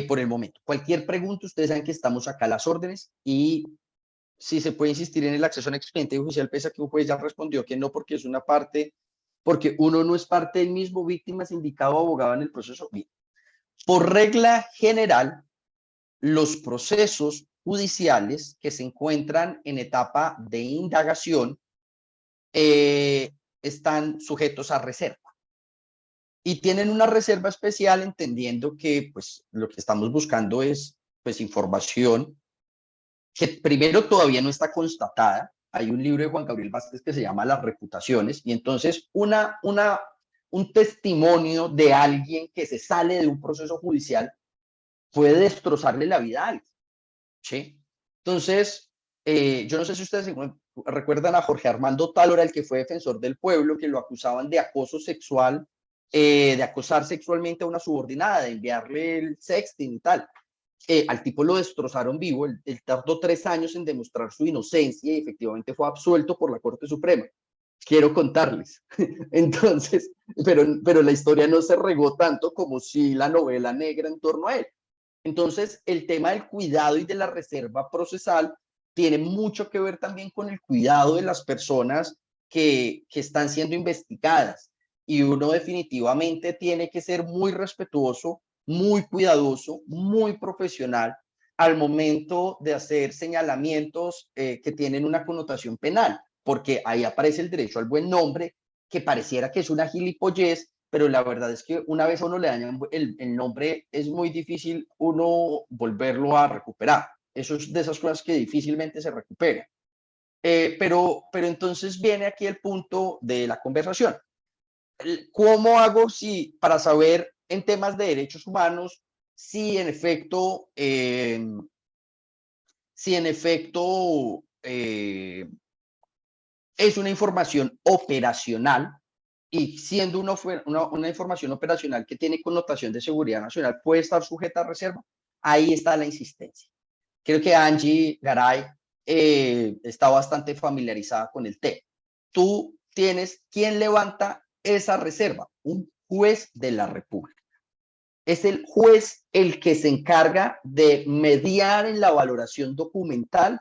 por el momento. Cualquier pregunta, ustedes saben que estamos acá a las órdenes y si se puede insistir en el acceso a un expediente judicial, pese a que un juez ya respondió que no, porque es una parte, porque uno no es parte del mismo, víctima, sindicado o abogado en el proceso. Bien. Por regla general, los procesos judiciales que se encuentran en etapa de indagación están sujetos a reserva y tienen una reserva especial, entendiendo que pues lo que estamos buscando es pues información que primero todavía no está constatada. Hay un libro de Juan Gabriel Vázquez que se llama Las reputaciones, y entonces un testimonio de alguien que se sale de un proceso judicial puede destrozarle la vida a alguien, ¿sí? Entonces, yo no sé si ustedes recuerdan a Jorge Armando Tálora, el que fue defensor del pueblo, que lo acusaban de acoso sexual, de acosar sexualmente a una subordinada, de enviarle el sexting y tal. Al tipo lo destrozaron vivo. Él tardó 3 años en demostrar su inocencia y efectivamente fue absuelto por la Corte Suprema. Quiero contarles. Entonces, pero la historia no se regó tanto como si la novela negra en torno a él. Entonces, el tema del cuidado y de la reserva procesal tiene mucho que ver también con el cuidado de las personas que están siendo investigadas. Y uno definitivamente tiene que ser muy respetuoso, muy cuidadoso, muy profesional al momento de hacer señalamientos que tienen una connotación penal, porque ahí aparece el derecho al buen nombre, que pareciera que es una gilipollez, pero la verdad es que una vez a uno le dañan el nombre, es muy difícil uno volverlo a recuperar. Eso es de esas cosas que difícilmente se recuperan. Pero entonces viene aquí el punto de la conversación. ¿Cómo hago para saber en temas de derechos humanos si en efecto, es una información operacional? Y siendo una información operacional que tiene connotación de seguridad nacional, puede estar sujeta a reserva. Ahí está la insistencia. Creo que Angie Garay está bastante familiarizada con el tema. Tú tienes, ¿quién levanta esa reserva? Un juez de la República. Es el juez el que se encarga de mediar en la valoración documental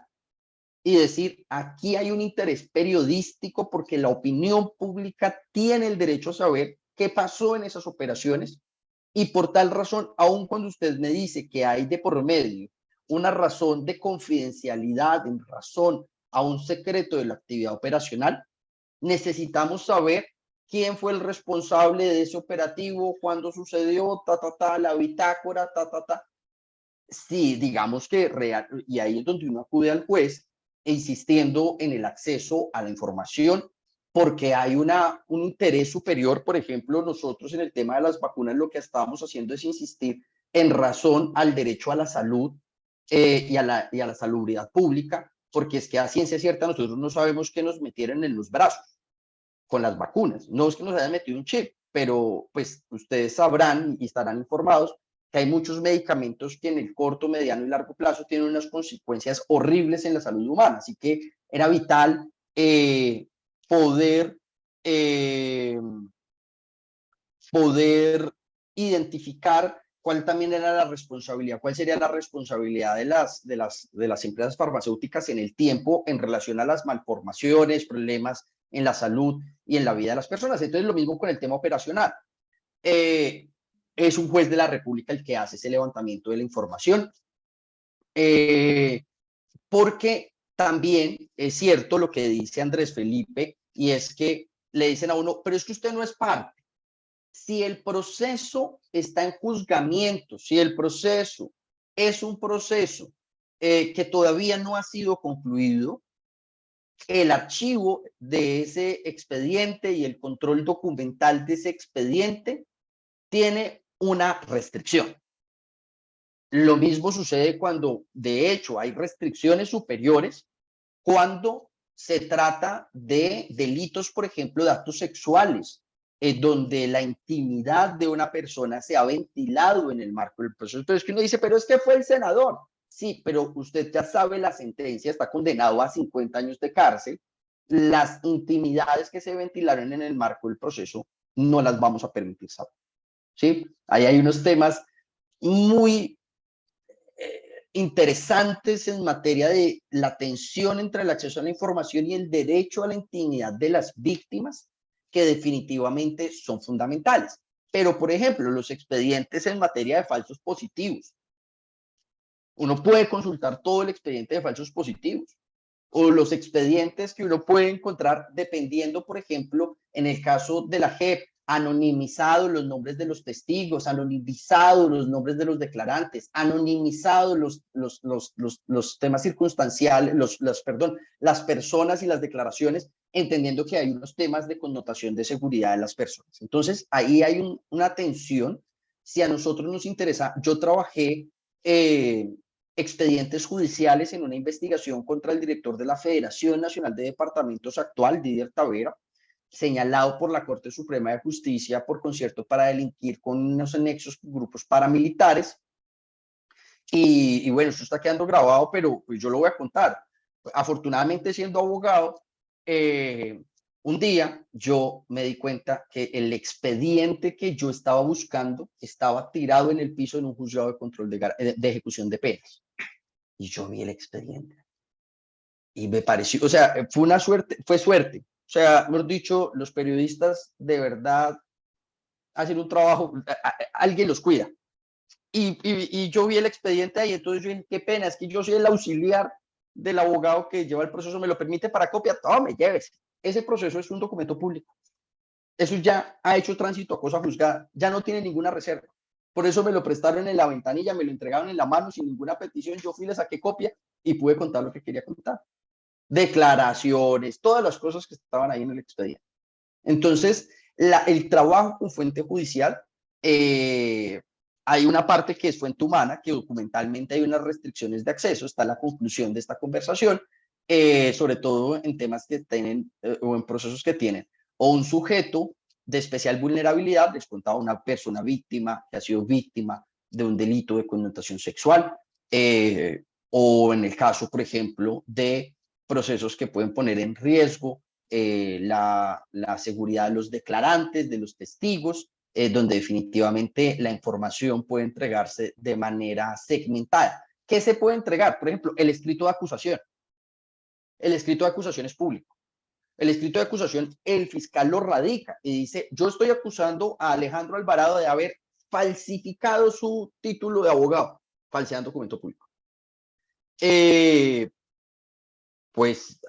y decir, aquí hay un interés periodístico porque la opinión pública tiene el derecho a saber qué pasó en esas operaciones, y por tal razón, aun cuando usted me dice que hay de por medio una razón de confidencialidad en razón a un secreto de la actividad operacional, necesitamos saber quién fue el responsable de ese operativo, cuándo sucedió, la bitácora, Sí, digamos que real, y ahí es donde uno acude al juez, insistiendo en el acceso a la información, porque hay un interés superior. Por ejemplo, nosotros en el tema de las vacunas lo que estábamos haciendo es insistir en razón al derecho a la salud y a la salubridad pública, porque es que a ciencia cierta nosotros no sabemos qué nos metieron en los brazos con las vacunas. No es que nos hayan metido un chip, pero pues ustedes sabrán y estarán informados que hay muchos medicamentos que en el corto, mediano y largo plazo tienen unas consecuencias horribles en la salud humana. Así que era vital poder, eh, poder identificar cuál también era la responsabilidad, cuál sería la responsabilidad de las empresas farmacéuticas en el tiempo en relación a las malformaciones, problemas en la salud y en la vida de las personas. Entonces, lo mismo con el tema operacional. Eh, es un juez de la República el que hace ese levantamiento de la información, porque también es cierto lo que dice Andrés Felipe, y es que le dicen a uno, pero es que usted no es parte. Si el proceso está en juzgamiento, si el proceso es un proceso que todavía no ha sido concluido, el archivo de ese expediente y el control documental de ese expediente tiene una restricción. Lo mismo sucede cuando, de hecho, hay restricciones superiores cuando se trata de delitos, por ejemplo, de actos sexuales, donde la intimidad de una persona se ha ventilado en el marco del proceso. Entonces, que uno dice, pero es que fue el senador. Sí, pero usted ya sabe la sentencia, está condenado a 50 años de cárcel. Las intimidades que se ventilaron en el marco del proceso no las vamos a permitir saber. ¿Sí? Ahí hay unos temas muy interesantes en materia de la tensión entre el acceso a la información y el derecho a la intimidad de las víctimas, que definitivamente son fundamentales. Pero, por ejemplo, los expedientes en materia de falsos positivos. Uno puede consultar todo el expediente de falsos positivos o los expedientes que uno puede encontrar dependiendo, por ejemplo, en el caso de la JEP, anonimizados los nombres de los testigos, anonimizados los nombres de los declarantes, anonimizados los temas circunstanciales, las personas y las declaraciones, entendiendo que hay unos temas de connotación de seguridad de las personas. Entonces, ahí hay una tensión. Si a nosotros nos interesa, yo trabajé expedientes judiciales en una investigación contra el director de la Federación Nacional de Departamentos actual, Didier Tavera, señalado por la Corte Suprema de Justicia por concierto para delinquir con unos anexos grupos paramilitares. Y bueno, esto está quedando grabado, pero pues yo lo voy a contar. Afortunadamente, siendo abogado, un día yo me di cuenta que el expediente que yo estaba buscando estaba tirado en el piso en un juzgado de control de ejecución de penas. Y yo vi el expediente y me pareció, o sea, fue una suerte, fue suerte. O sea, hemos dicho, los periodistas de verdad hacen un trabajo, alguien los cuida. Y yo vi el expediente ahí, entonces yo dije, qué pena, es que yo soy el auxiliar del abogado que lleva el proceso, me lo permite para copia, tome, llévese. Ese proceso es un documento público. Eso ya ha hecho tránsito a cosa juzgada, ya no tiene ninguna reserva. Por eso me lo prestaron en la ventanilla, me lo entregaron en la mano sin ninguna petición, yo fui, le saqué copia y pude contar lo que quería contar. Declaraciones, todas las cosas que estaban ahí en el expediente. Entonces, el trabajo con fuente judicial, hay una parte que es fuente humana, que documentalmente hay unas restricciones de acceso, está la conclusión de esta conversación, sobre todo en temas que tienen o en procesos que tienen o un sujeto de especial vulnerabilidad, les contaba una persona víctima que ha sido víctima de un delito de connotación sexual, o en el caso, por ejemplo, de procesos que pueden poner en riesgo la seguridad de los declarantes, de los testigos, donde definitivamente la información puede entregarse de manera segmentada. ¿Qué se puede entregar? Por ejemplo, el escrito de acusación. El escrito de acusación es público. El escrito de acusación, el fiscal lo radica y dice, yo estoy acusando a Alejandro Alvarado de haber falsificado su título de abogado, falseando documento público. Pues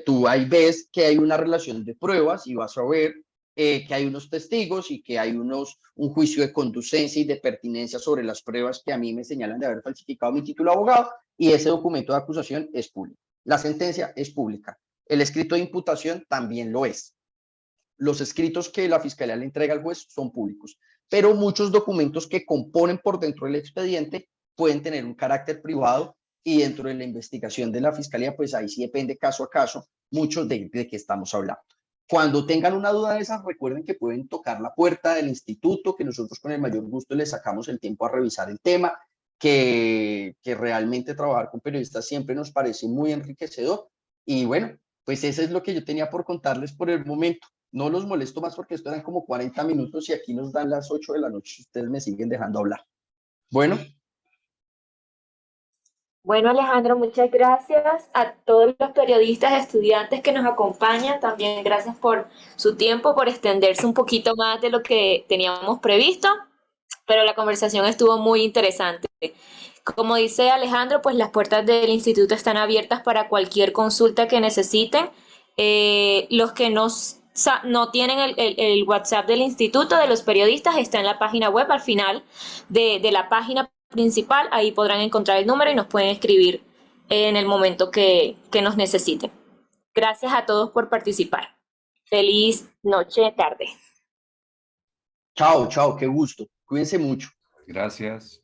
tú ahí ves que hay una relación de pruebas y vas a ver que hay unos testigos y que hay un juicio de conducencia y de pertinencia sobre las pruebas que a mí me señalan de haber falsificado mi título de abogado, y ese documento de acusación es público. La sentencia es pública. El escrito de imputación también lo es. Los escritos que la Fiscalía le entrega al juez son públicos, pero muchos documentos que componen por dentro del expediente pueden tener un carácter privado, y dentro de la investigación de la Fiscalía, pues ahí sí depende caso a caso mucho de qué estamos hablando. Cuando tengan una duda de esas, recuerden que pueden tocar la puerta del instituto, que nosotros con el mayor gusto les sacamos el tiempo a revisar el tema, que realmente trabajar con periodistas siempre nos parece muy enriquecedor. Y bueno, pues eso es lo que yo tenía por contarles por el momento. No los molesto más porque esto eran como 40 minutos y aquí nos dan las 8 de la noche. Ustedes me siguen dejando hablar. Bueno. Bueno, Alejandro, muchas gracias a todos los periodistas, estudiantes que nos acompañan. También gracias por su tiempo, por extenderse un poquito más de lo que teníamos previsto, pero la conversación estuvo muy interesante. Como dice Alejandro, pues las puertas del instituto están abiertas para cualquier consulta que necesiten. Los que no tienen el WhatsApp del instituto, de los periodistas, está en la página web al final de la página principal. Ahí podrán encontrar el número y nos pueden escribir en el momento que nos necesiten. Gracias a todos por participar. Feliz noche, tarde. Chao, chao, qué gusto. Cuídense mucho. Gracias.